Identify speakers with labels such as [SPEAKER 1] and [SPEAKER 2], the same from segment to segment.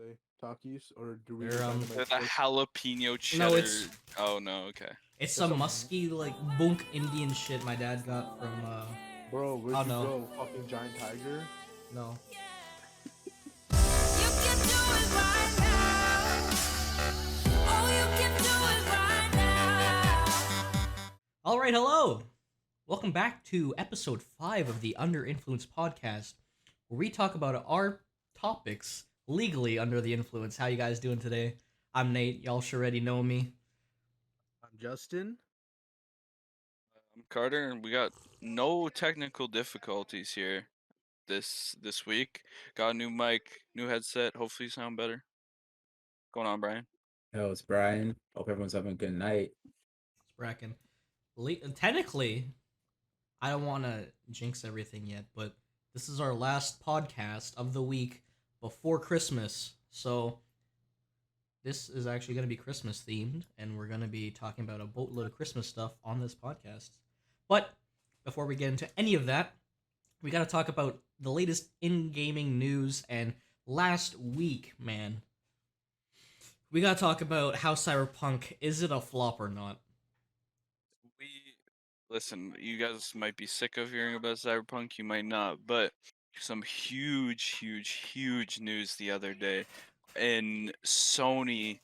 [SPEAKER 1] play? Takis or do we
[SPEAKER 2] They're
[SPEAKER 3] The
[SPEAKER 1] dynamite sticks?
[SPEAKER 3] jalapeno
[SPEAKER 2] No,
[SPEAKER 3] cheddar.
[SPEAKER 2] it's
[SPEAKER 3] Oh no, okay.
[SPEAKER 2] it's
[SPEAKER 1] That's
[SPEAKER 2] some
[SPEAKER 1] some
[SPEAKER 2] musky like bunk Indian shit my dad got from
[SPEAKER 1] bro. Where'd
[SPEAKER 2] oh
[SPEAKER 1] you
[SPEAKER 2] no,
[SPEAKER 1] go? Fucking giant tiger.
[SPEAKER 2] no.
[SPEAKER 4] You can do it right now. Oh, you can do it right now.
[SPEAKER 2] All right, hello. Welcome back to episode 5 of the Under Influence podcast, where we talk about our topics legally under the influence. How you guys doing today? I'm Nate. Y'all sure already know me.
[SPEAKER 1] I'm Justin.
[SPEAKER 3] I'm Carter, and we got no technical difficulties here this week. Got a new mic, new headset. Hopefully, you sound better. What's going on, Brian?
[SPEAKER 5] Yo, it's Bryan. Hope everyone's having a good night.
[SPEAKER 2] It's Bracken. Technically, I don't want to jinx everything yet, but this is our last podcast of the week before Christmas. So this is actually going to be Christmas themed, and we're going to be talking about a boatload of Christmas stuff on this podcast. But before we get into any of that, we got to talk about the latest in-gaming news. And last week, man, we got to talk about how Cyberpunk, is it a flop or not?
[SPEAKER 3] We listen. You guys might be sick of hearing about Cyberpunk. You might not, but some huge news the other day, and Sony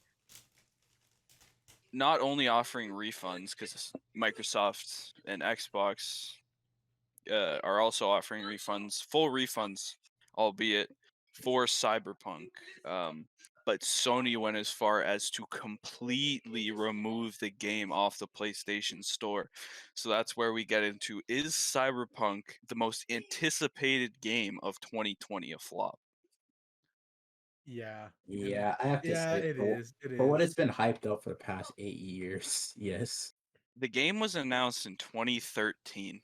[SPEAKER 3] not only offering refunds because Microsoft and Xbox are also offering refunds, full refunds, albeit for Cyberpunk. But Sony went as far as to completely remove the game off the PlayStation Store. So that's where we get into, is Cyberpunk the most anticipated game of 2020 a flop?
[SPEAKER 1] Yeah.
[SPEAKER 5] Yeah, I have to
[SPEAKER 1] Yeah,
[SPEAKER 5] say,
[SPEAKER 1] it is. It
[SPEAKER 5] for what
[SPEAKER 1] is.
[SPEAKER 5] it's been hyped up for the past 8 years, yes.
[SPEAKER 3] The game was announced in 2013.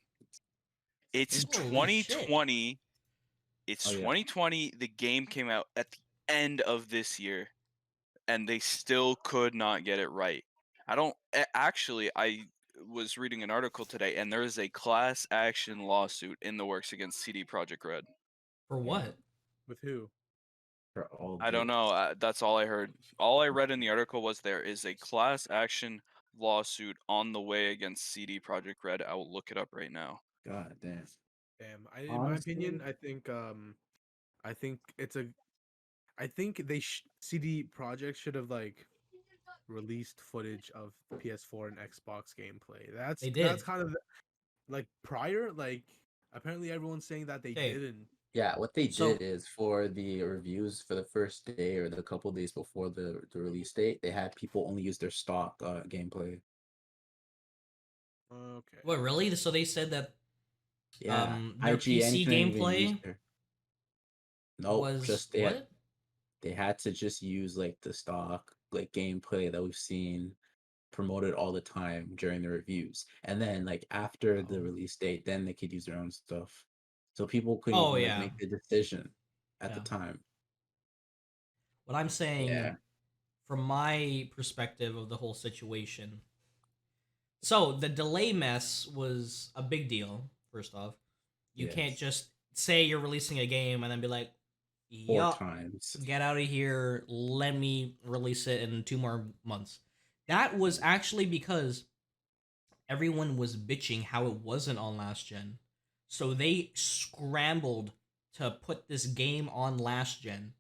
[SPEAKER 3] It's
[SPEAKER 2] Holy shit.
[SPEAKER 3] 2020. It's
[SPEAKER 5] Oh, yeah.
[SPEAKER 3] 2020. The game came out at the end of this year, and they still could not get it right. Actually, I was reading an article today, and there is a class action lawsuit in the works against CD Projekt Red.
[SPEAKER 2] For what?
[SPEAKER 1] With who?
[SPEAKER 5] For all
[SPEAKER 3] I don't know. That's all I heard. All I read in the article was there is a class action lawsuit on the way against CD Projekt Red. I will look it up right now.
[SPEAKER 5] God damn.
[SPEAKER 1] Damn. In my
[SPEAKER 5] Honestly-
[SPEAKER 1] opinion, I think it's a. I think CD Projekt should have like released footage of PS4 and Xbox gameplay.
[SPEAKER 2] They
[SPEAKER 1] That's
[SPEAKER 2] did.
[SPEAKER 1] kind of like prior. Like apparently everyone's saying that they
[SPEAKER 2] Okay.
[SPEAKER 1] didn't.
[SPEAKER 5] Yeah, what they
[SPEAKER 2] So-
[SPEAKER 5] did is for the reviews for the first day or the couple days before the release date, they had people only use their stock gameplay.
[SPEAKER 1] Okay.
[SPEAKER 2] What, really? So they said that
[SPEAKER 5] Yeah,
[SPEAKER 2] their
[SPEAKER 5] IGN
[SPEAKER 2] PC
[SPEAKER 5] couldn't even use
[SPEAKER 2] gameplay
[SPEAKER 5] their- Nope,
[SPEAKER 2] was
[SPEAKER 5] just
[SPEAKER 2] what?
[SPEAKER 5] they had to just use like the stock like gameplay that we've seen promoted all the time during the reviews, and then like after the
[SPEAKER 2] Oh.
[SPEAKER 5] release date, then they could use their own stuff, so people could
[SPEAKER 2] Oh,
[SPEAKER 5] even,
[SPEAKER 2] yeah.
[SPEAKER 5] make the decision at the
[SPEAKER 2] Yeah.
[SPEAKER 5] time.
[SPEAKER 2] What I'm saying,
[SPEAKER 5] Yeah.
[SPEAKER 2] from my perspective of the whole situation. So the delay mess was a big deal. First off, you can't
[SPEAKER 5] Yes.
[SPEAKER 2] just say you're releasing a game and then be like,
[SPEAKER 5] 4
[SPEAKER 2] "Yup,
[SPEAKER 5] times.
[SPEAKER 2] get out of here. Let me release it in 2 more months." That was actually because everyone was bitching how it wasn't on last gen. So they scrambled to put this game on last gen.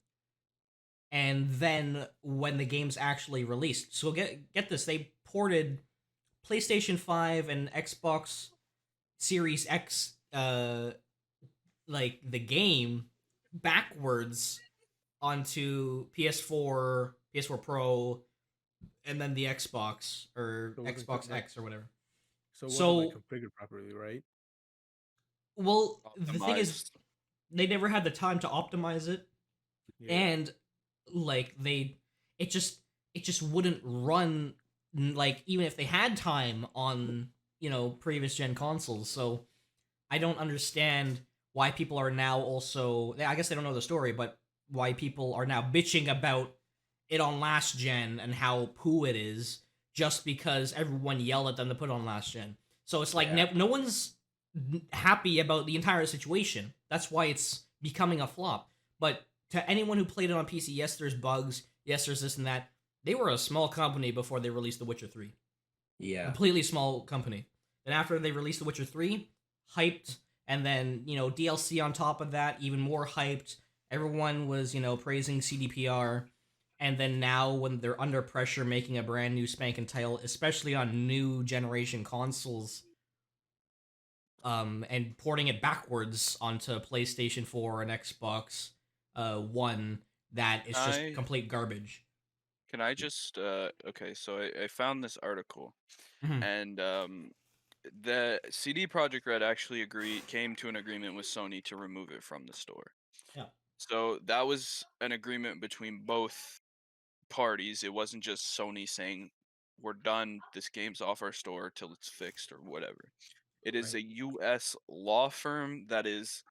[SPEAKER 2] And then when the game's actually released, so get this, they ported PlayStation 5 and Xbox Series X like the game backwards onto PS4, PS4 Pro, and then the Xbox or
[SPEAKER 1] So it wasn't
[SPEAKER 2] Xbox
[SPEAKER 1] like-
[SPEAKER 2] X or whatever.
[SPEAKER 1] So it wasn't
[SPEAKER 2] So-
[SPEAKER 1] like configured properly, right?
[SPEAKER 2] Well, the thing is,
[SPEAKER 3] Optimized.
[SPEAKER 2] they never had the time to optimize it,
[SPEAKER 1] Yeah.
[SPEAKER 2] and like it just wouldn't run like even if they had time on previous gen consoles. So I don't understand why people are now also, I guess they don't know the story, but why people are now bitching about it on last gen and how poo it is just because everyone yelled at them to put it on last gen. So it's like
[SPEAKER 5] Yeah.
[SPEAKER 2] no one's happy about the entire situation. That's why it's becoming a flop. But to anyone who played it on PC, yes, there's bugs, yes, there's this and that. They were a small company before they released The Witcher 3.
[SPEAKER 5] Yeah.
[SPEAKER 2] Completely small company. Then after they released The Witcher 3, hyped, and then, DLC on top of that, even more hyped. Everyone was, praising CDPR. And then now, when they're under pressure making a brand new spanking title, especially on new generation consoles, and porting it backwards onto PlayStation 4 and Xbox One, that is just complete garbage.
[SPEAKER 3] Can I just okay, so I found this article,
[SPEAKER 2] Mhm.
[SPEAKER 3] and the CD Projekt Red actually came to an agreement with Sony to remove it from the store.
[SPEAKER 2] Yeah.
[SPEAKER 3] So that was an agreement between both parties. It wasn't just Sony saying we're done, this game's off our store till it's fixed or whatever. It is
[SPEAKER 2] Right.
[SPEAKER 3] a US law firm that is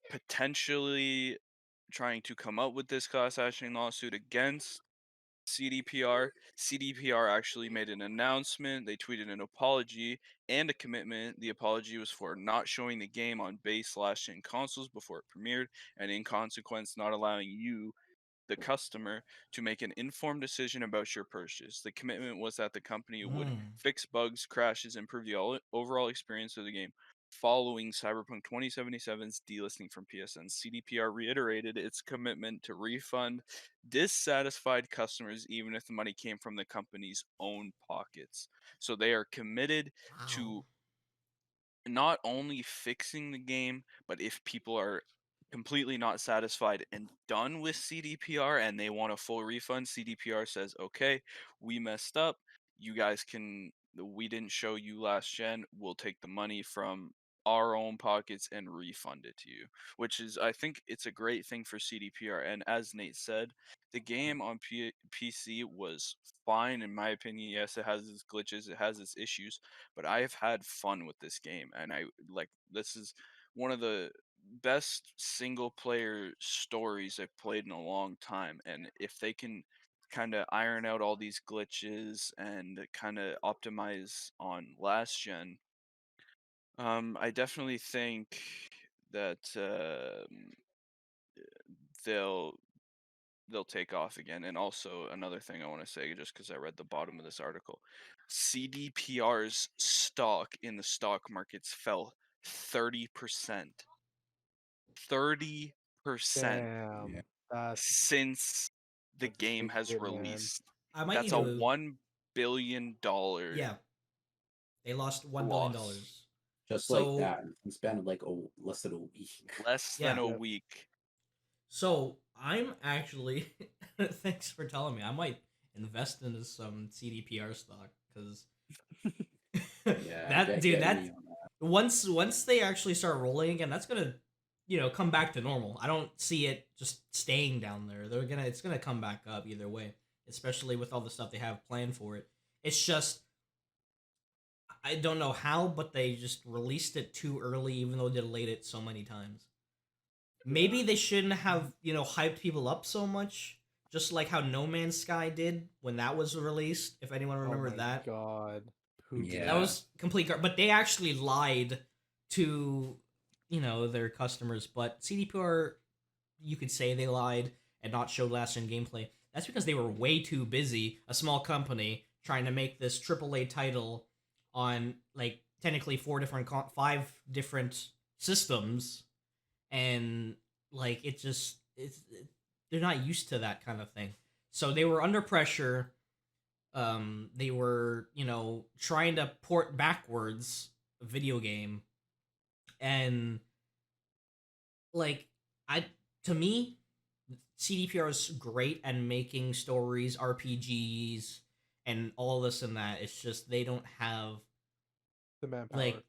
[SPEAKER 3] potentially trying to come up with this class action lawsuit against CDPR. CDPR actually made an announcement. They tweeted an apology and a commitment. The apology was for not showing the game on base last gen consoles before it premiered, and in consequence, not allowing you, the customer, to make an informed decision about your purchase. The commitment was that the company would fix bugs, crashes, improve the overall experience of the game. Following Cyberpunk 2077's delisting from PSN, CDPR reiterated its commitment to refund dissatisfied customers even if the money came from the company's own pockets. So they are committed to
[SPEAKER 2] Wow.
[SPEAKER 3] not only fixing the game, but if people are completely not satisfied and done with CDPR and they want a full refund, CDPR says, okay, we messed up. You guys we didn't show you last gen. We'll take the money from our own pockets and refund it to you, which is, I think it's a great thing for CDPR. And as Nate said, the game on PC was fine, in my opinion. Yes, it has its glitches, it has its issues, but I have had fun with this game, and this is one of the best single player stories I've played in a long time. And if they can kind of iron out all these glitches and kind of optimize on last gen, I definitely think that they'll they'll take off again. And also another thing I want to say, just because I read the bottom of this article, CDPR's stock in the stock markets fell 30%. 30%
[SPEAKER 1] Damn,
[SPEAKER 5] Yeah.
[SPEAKER 1] that's
[SPEAKER 3] since the
[SPEAKER 1] that's a
[SPEAKER 3] game
[SPEAKER 1] big
[SPEAKER 3] has
[SPEAKER 1] hit, man.
[SPEAKER 3] released.
[SPEAKER 2] I might
[SPEAKER 3] That's
[SPEAKER 2] need
[SPEAKER 3] a
[SPEAKER 2] to.
[SPEAKER 3] $1 billion
[SPEAKER 2] Yeah, they lost $1 billion.
[SPEAKER 3] loss.
[SPEAKER 5] Just like
[SPEAKER 2] So
[SPEAKER 5] that. In span of like less than a week.
[SPEAKER 3] Less
[SPEAKER 2] Yeah.
[SPEAKER 3] than a
[SPEAKER 1] Yep.
[SPEAKER 3] week.
[SPEAKER 2] So I'm actually thanks for telling me. I might invest into some CDPR stock because
[SPEAKER 5] Yeah.
[SPEAKER 2] that
[SPEAKER 5] get
[SPEAKER 2] that
[SPEAKER 5] me on that.
[SPEAKER 2] once they actually start rolling again, that's gonna come back to normal. I don't see it just staying down there. It's gonna come back up either way, especially with all the stuff they have planned for it. It's just I don't know how, but they just released it too early, even though they delayed it so many times. Maybe they shouldn't have, hyped people up so much, just like how No Man's Sky did when that was released. If anyone
[SPEAKER 1] Oh
[SPEAKER 2] remember
[SPEAKER 1] my
[SPEAKER 2] that,
[SPEAKER 1] God, who did
[SPEAKER 5] Yeah.
[SPEAKER 2] that was complete. But they actually lied to, their customers. But CDPR, you could say they lied and not showed last gen gameplay. That's because they were way too busy, a small company trying to make this AAA title on like technically five different systems, and like they're not used to that kind of thing. So they were under pressure. They were trying to port backwards a video game, and like I to me, CDPR is great at making stories, RPGs, and all this and that. It's just they don't have
[SPEAKER 1] the manpower?
[SPEAKER 2] like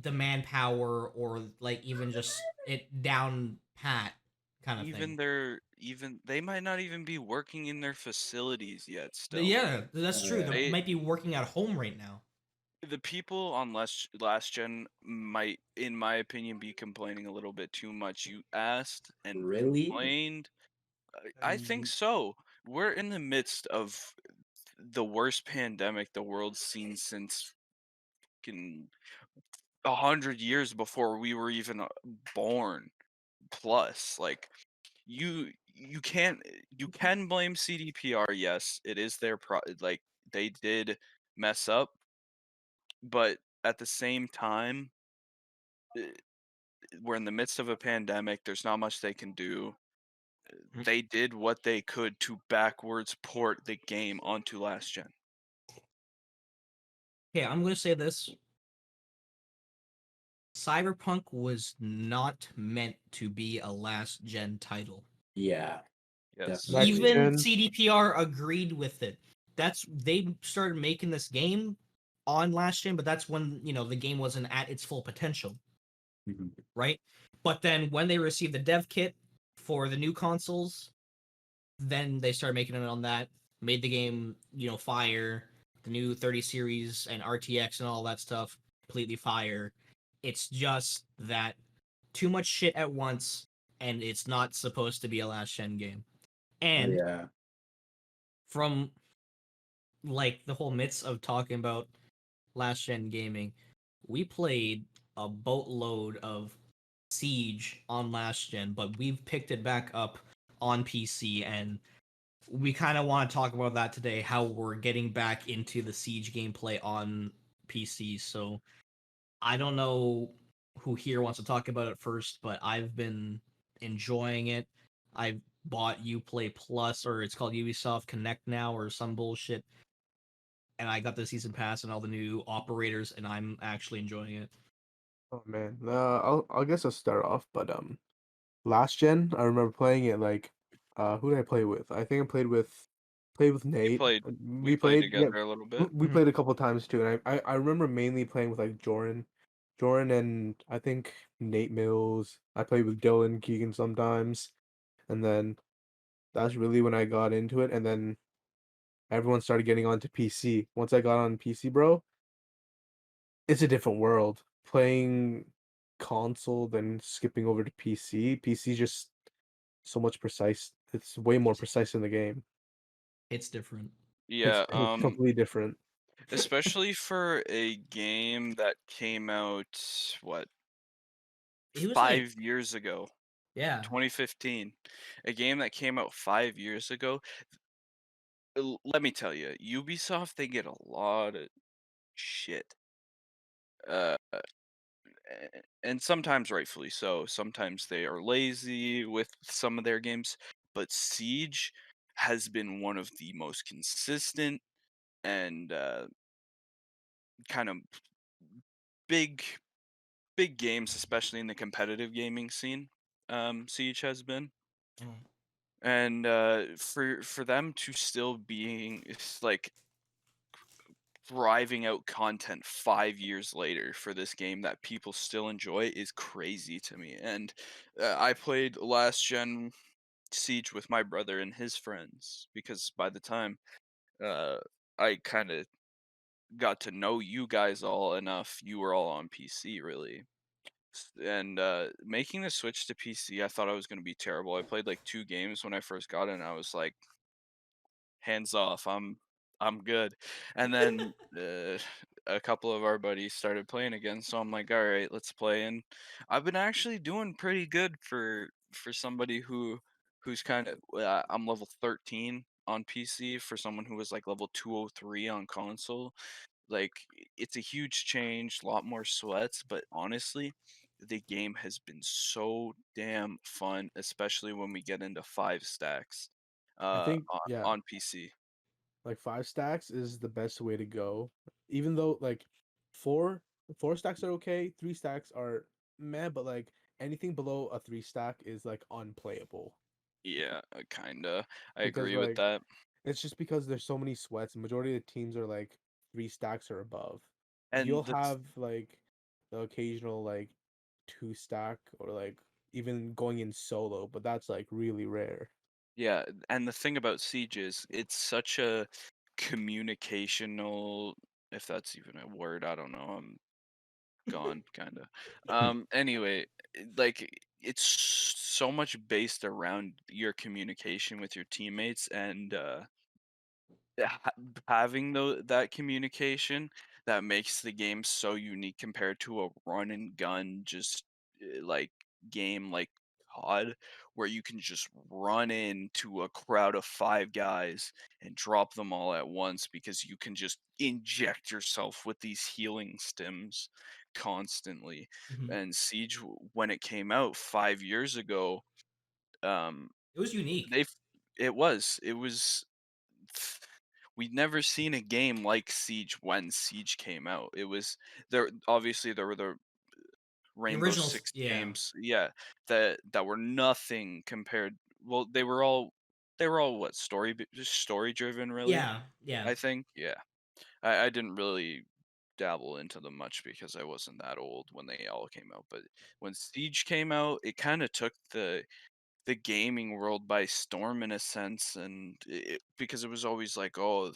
[SPEAKER 2] the manpower or like even just it down pat kind of thing.
[SPEAKER 3] They might not even be working in their facilities yet still.
[SPEAKER 2] Yeah, that's true.
[SPEAKER 5] Yeah.
[SPEAKER 2] They might be working at home right now.
[SPEAKER 3] The people on last gen might, in my opinion, be complaining a little bit too much. You asked and
[SPEAKER 5] Really?
[SPEAKER 3] complained. I think so. We're in the midst of the worst pandemic the world's seen since 100 years before we were even born. Plus, like, you you can't you can blame CDPR. Yes, it is their like they did mess up, but at the same time, eh, we're in the midst of a pandemic. There's not much they can do.
[SPEAKER 2] Mm.
[SPEAKER 3] They did what they could to backwards port the game onto last gen.
[SPEAKER 2] Okay, I'm gonna say this. Cyberpunk was not meant to be a last gen title.
[SPEAKER 5] Yeah,
[SPEAKER 3] Yes.
[SPEAKER 1] Next
[SPEAKER 5] definitely.
[SPEAKER 2] Even
[SPEAKER 1] gen.
[SPEAKER 2] CDPR agreed with it. They started making this game on last gen, but that's when the game wasn't at its full potential,
[SPEAKER 5] Mhm.
[SPEAKER 2] right? But then when they received the dev kit for the new consoles, then they started making it on that, made the game, fire, the new 30 series and RTX and all that stuff, completely fire. It's just that too much shit at once, and it's not supposed to be a last gen game. And
[SPEAKER 5] Yeah,
[SPEAKER 2] from like the whole midst of talking about last gen gaming, we played a boatload of Siege on last gen, but we've picked it back up on PC, and we kind of want to talk about that today, how we're getting back into the Siege gameplay on PC. So I don't know who here wants to talk about it first, but I've been enjoying it. I've bought Uplay Plus, or it's called Ubisoft Connect now, or some bullshit, and I got the season pass and all the new operators, and I'm actually enjoying it.
[SPEAKER 1] Oh man, I guess I'll start off. But last gen, I remember playing it like, who did I play with? I think I played with
[SPEAKER 3] We
[SPEAKER 1] Nate.
[SPEAKER 3] played we
[SPEAKER 1] We
[SPEAKER 3] played
[SPEAKER 1] played, yeah,
[SPEAKER 3] together a little
[SPEAKER 1] we
[SPEAKER 3] bit.
[SPEAKER 1] we
[SPEAKER 2] Mhm.
[SPEAKER 1] played a couple times too, and I remember mainly playing with like Jordan, and I think Nate Mills. I played with Dylan Keegan sometimes, and then that's really when I got into it, and then everyone started getting onto PC. Once I got on PC, bro, it's a different world. Playing console, then skipping over to PC. PC just so much precise. It's way more precise in the game.
[SPEAKER 2] It's different.
[SPEAKER 1] It's
[SPEAKER 3] Yeah,
[SPEAKER 1] completely different.
[SPEAKER 3] especially for a game that came out what
[SPEAKER 2] It was like,
[SPEAKER 3] 5 years ago,
[SPEAKER 2] yeah,
[SPEAKER 3] 2015. A game that came out 5 years ago. Let me tell you, Ubisoft, they get a lot of shit. Uh, and sometimes rightfully so. Sometimes they are lazy with some of their games, but Siege has been one of the most consistent and kind of big big games, especially in the competitive gaming scene. Siege has been,
[SPEAKER 2] Mm.
[SPEAKER 3] and for them to still being like thriving out content 5 years later for this game that people still enjoy is crazy to me. And I played last gen Siege with my brother and his friends because by the time uh, I kind of got to know you guys all enough, you were all on PC really. And making the switch to PC, I thought I was going to be terrible. I played like 2 games when I first got it, and I was like, hands off, I'm good. And then a couple of our buddies started playing again, so I'm like, all right, let's play. And I've been actually doing pretty good for somebody who's kind of I'm level 13 on PC for someone who was like level 203 on console. Like it's a huge change, a lot more sweats, but honestly, the game has been so damn fun, especially when we get into 5 stacks
[SPEAKER 1] I think,
[SPEAKER 3] on
[SPEAKER 1] yeah,
[SPEAKER 3] PC.
[SPEAKER 1] like 5 stacks is the best way to go. Even though like four four stacks are okay, 3 stacks are meh, but like anything below a 3 stack is like unplayable
[SPEAKER 3] Yeah, kinda. I
[SPEAKER 1] because
[SPEAKER 3] agree with
[SPEAKER 1] like
[SPEAKER 3] that.
[SPEAKER 1] it's just because there's so many sweats. Majority of the teams are like 3 stacks or above. You'll
[SPEAKER 3] And
[SPEAKER 1] have like the occasional like 2 stack or like even going in solo, but that's like really rare.
[SPEAKER 3] yeah, and the thing about Siege is it's such a communicational, if that's even a word, I don't know. I'm gone, kinda. Anyway, like it's so much based around your communication with your teammates and having that communication that makes the game so unique compared to a run and gun just like game like COD where you can just run into a crowd of 5 guys and drop them all at once because you can just inject yourself with these healing stims constantly.
[SPEAKER 2] Mhm.
[SPEAKER 3] And Siege, when it came out 5 years ago, um,
[SPEAKER 2] It was unique.
[SPEAKER 3] they it was we'd never seen a game like Siege when Siege came out. It was there. Obviously, there were the
[SPEAKER 2] The
[SPEAKER 3] Rainbow
[SPEAKER 2] originals,
[SPEAKER 3] Six
[SPEAKER 2] yeah,
[SPEAKER 3] games, yeah, that were nothing compared. Well, they were all what, just story driven, really.
[SPEAKER 2] yeah, yeah.
[SPEAKER 3] I think, yeah. I didn't really dabble into them much because I wasn't that old when they all came out. But when Siege came out, it kind of took the gaming world by storm in a sense, and because it was always like, oh,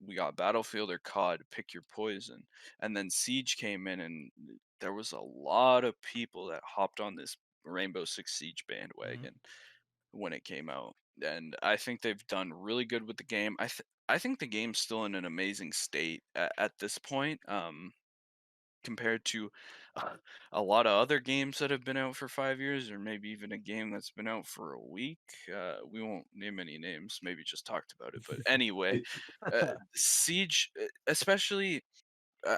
[SPEAKER 3] we got Battlefield or COD, pick your poison. And then Siege came in, and there was a lot of people that hopped on this Rainbow Six Siege
[SPEAKER 2] Mhm.
[SPEAKER 3] bandwagon when it came out, and I think they've done really good with the game. I think the game's still in an amazing state at this point. Compared to uh, a lot of other games that have been out for 5 years, or maybe even a game that's been out for a week. We won't name any names, maybe just talked about it. But anyway, Siege, especially,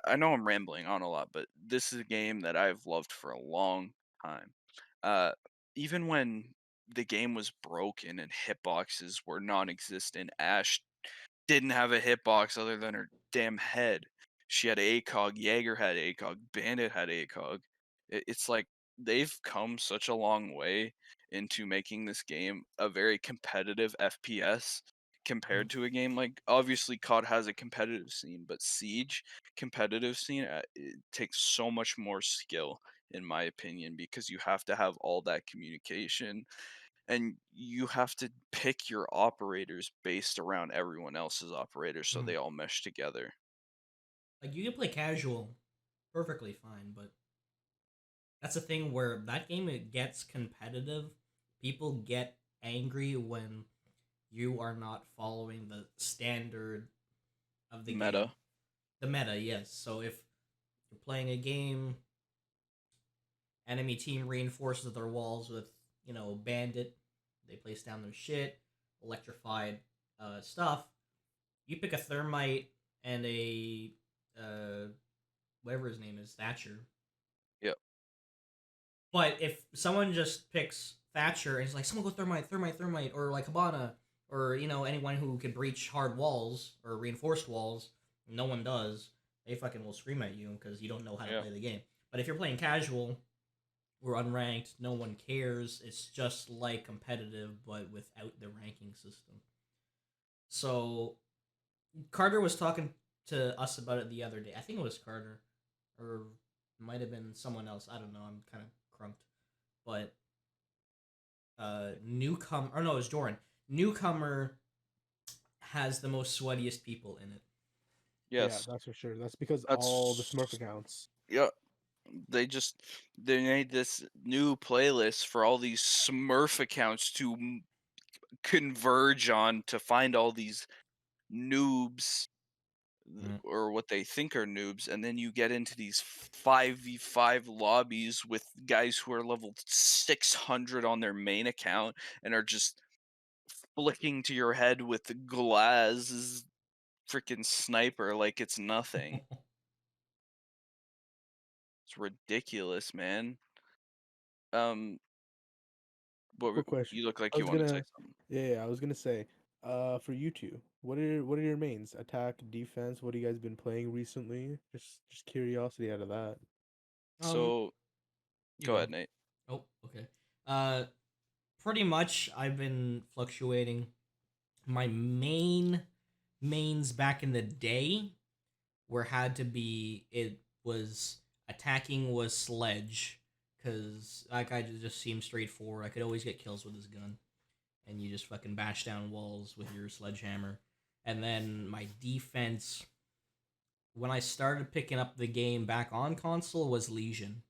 [SPEAKER 3] I know I'm rambling on a lot, but this is a game that I've loved for a long time. Uh, Even when the game was broken and hitboxes were non existent, Ash didn't have a hitbox other than her damn head. She had ACOG, Jaeger had ACOG, Bandit had ACOG. It's like they've come such a long way into making this game a very competitive FPS
[SPEAKER 2] Mhm.
[SPEAKER 3] compared to a game like, obviously COD has a competitive scene, but Siege competitive scene, it takes so much more skill in my opinion, because you have to have all that communication, and you have to pick your operators based around everyone else's operators so
[SPEAKER 2] Mhm.
[SPEAKER 3] they all mesh together.
[SPEAKER 2] Like you can play casual perfectly fine, but that's the thing where that game it gets competitive. People get angry when you are not following the standard of the game.
[SPEAKER 3] Meta.
[SPEAKER 2] The meta, yes. So if you're playing a game, enemy team reinforces their walls with, bandit, they place down their shit, electrified stuff. You pick a thermite and a uh, whatever his name is, Thatcher.
[SPEAKER 3] Yep.
[SPEAKER 2] But if someone just picks Thatcher and is like, someone go thermite, thermite, thermite, or like Habana, or anyone who can breach hard walls or reinforced walls, no one does. They fucking will scream at you because you don't know how to
[SPEAKER 3] Yeah.
[SPEAKER 2] play the game. But if you're playing casual or unranked, no one cares. It's just like competitive, but without the ranking system. So Carter was talking to us about it the other day. I think it was Carter, or it might have been someone else. I don't know. I'm kind of crunked, but newcomer, or no, it was Joran. Newcomer has the most sweatiest people in it.
[SPEAKER 1] Yeah,
[SPEAKER 3] Yes.
[SPEAKER 1] that's for sure. That's because all the
[SPEAKER 3] That's
[SPEAKER 1] Smurf accounts.
[SPEAKER 3] yeah. They made this new playlist for all these Smurf accounts to converge on to find all these noobs,
[SPEAKER 2] Mm.
[SPEAKER 3] or what they think are noobs, and then you get into these 5v5 lobbies with guys who are level 600 on their main account and are just flicking to your head with the Glaz's freaking sniper like it's nothing. It's ridiculous, man. Um,
[SPEAKER 1] Quick question.
[SPEAKER 3] you look
[SPEAKER 1] I
[SPEAKER 3] like you
[SPEAKER 1] was
[SPEAKER 3] want to say
[SPEAKER 1] gonna,
[SPEAKER 3] something.
[SPEAKER 1] yeah, I was gonna say, for you two, what are your mains? Attack, defense. What have you guys been playing recently? Just curiosity out of that.
[SPEAKER 2] um,
[SPEAKER 3] So
[SPEAKER 2] you
[SPEAKER 3] go
[SPEAKER 2] go.
[SPEAKER 3] ahead, Nate.
[SPEAKER 2] Oh, okay. Uh, Pretty much I've been fluctuating. My mains back in the day were had to be it was attacking was sledge because that guy just seemed straightforward. I could always get kills with his gun, and you just fucking bash down walls with your sledgehammer. And then my defense, when I started picking up the game back on console, was Legion.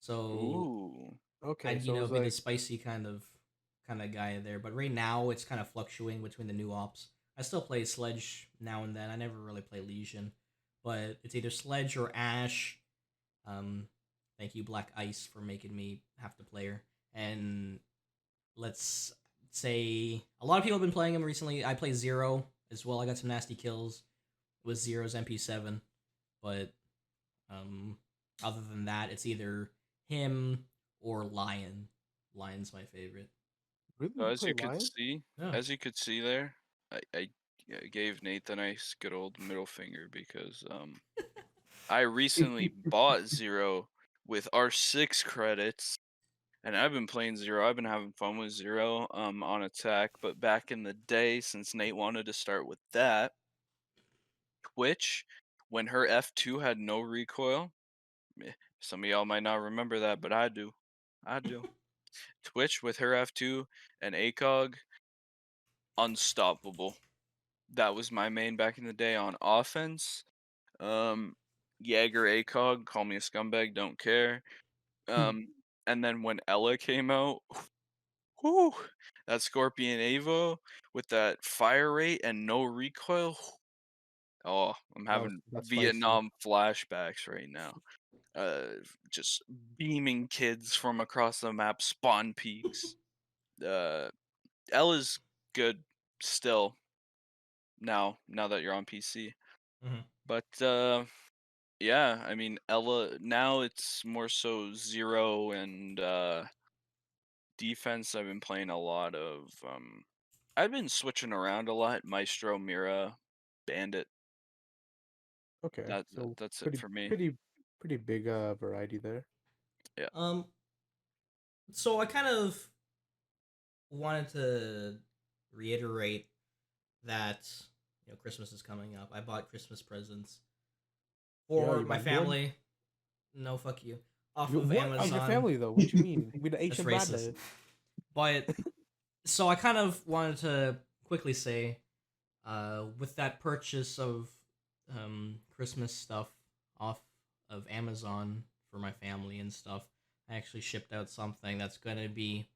[SPEAKER 2] So
[SPEAKER 3] Ooh.
[SPEAKER 1] Okay,
[SPEAKER 2] I'd
[SPEAKER 1] so it was
[SPEAKER 2] be the
[SPEAKER 1] like,
[SPEAKER 2] spicy kind of guy there. But right now it's kind of fluctuating between the new ops. I still play Sledge now and then. I never really play Legion, but it's either Sledge or Ash. Um, Thank you Black Ice for making me have to play her. And let's say a lot of people have been playing him recently. I play Zero as well. I got some nasty kills with Zero's MP7, but um, other than that, it's either him or Lion. Lion's my favorite.
[SPEAKER 1] Really,
[SPEAKER 3] So
[SPEAKER 1] you play Lion?
[SPEAKER 2] Yeah.
[SPEAKER 3] as you could see there, I gave Nate the nice good old middle finger because I recently bought Zero with R6 credits, and I've been playing Zero. I've been having fun with Zero on attack, but back in the day, since Nate wanted to start with that, Twitch, when her F2 had no recoil, some of y'all might not remember that, but I do. I do. Twitch with her F2 and ACOG, unstoppable. That was my main back in the day on offense. Jaeger ACOG, call me a scumbag, don't care. And then when Ella came out, whoo, that Scorpion Evo with that fire rate and no recoil. Oh, I'm having
[SPEAKER 1] That's spicy.
[SPEAKER 3] Vietnam flashbacks right now. Just beaming kids from across the map, spawn peaks. Ella's good still now that you're on PC.
[SPEAKER 2] Mm-hmm.
[SPEAKER 3] But yeah, I mean Ella now it's more so Zero and defense. I've been playing a lot of I've been switching around a lot. Maestro, Mira, Bandit.
[SPEAKER 1] Okay, so
[SPEAKER 3] That's it
[SPEAKER 1] pretty
[SPEAKER 3] for me.
[SPEAKER 1] pretty pretty big variety there.
[SPEAKER 3] Yeah.
[SPEAKER 2] So I kind of wanted to reiterate that Christmas is coming up. I bought Christmas presents
[SPEAKER 1] Yeah,
[SPEAKER 2] for
[SPEAKER 1] you
[SPEAKER 2] my
[SPEAKER 1] bought good.
[SPEAKER 2] family. No, fuck you. Off
[SPEAKER 1] You,
[SPEAKER 2] of
[SPEAKER 1] what? Your
[SPEAKER 2] Amazon.
[SPEAKER 1] family though? What you mean? We the
[SPEAKER 2] That's
[SPEAKER 1] Asian
[SPEAKER 2] racist.
[SPEAKER 1] brother.
[SPEAKER 2] But so I kind of wanted to quickly say, with that purchase of Christmas stuff off of Amazon for my family and stuff, I actually shipped out something that's going to be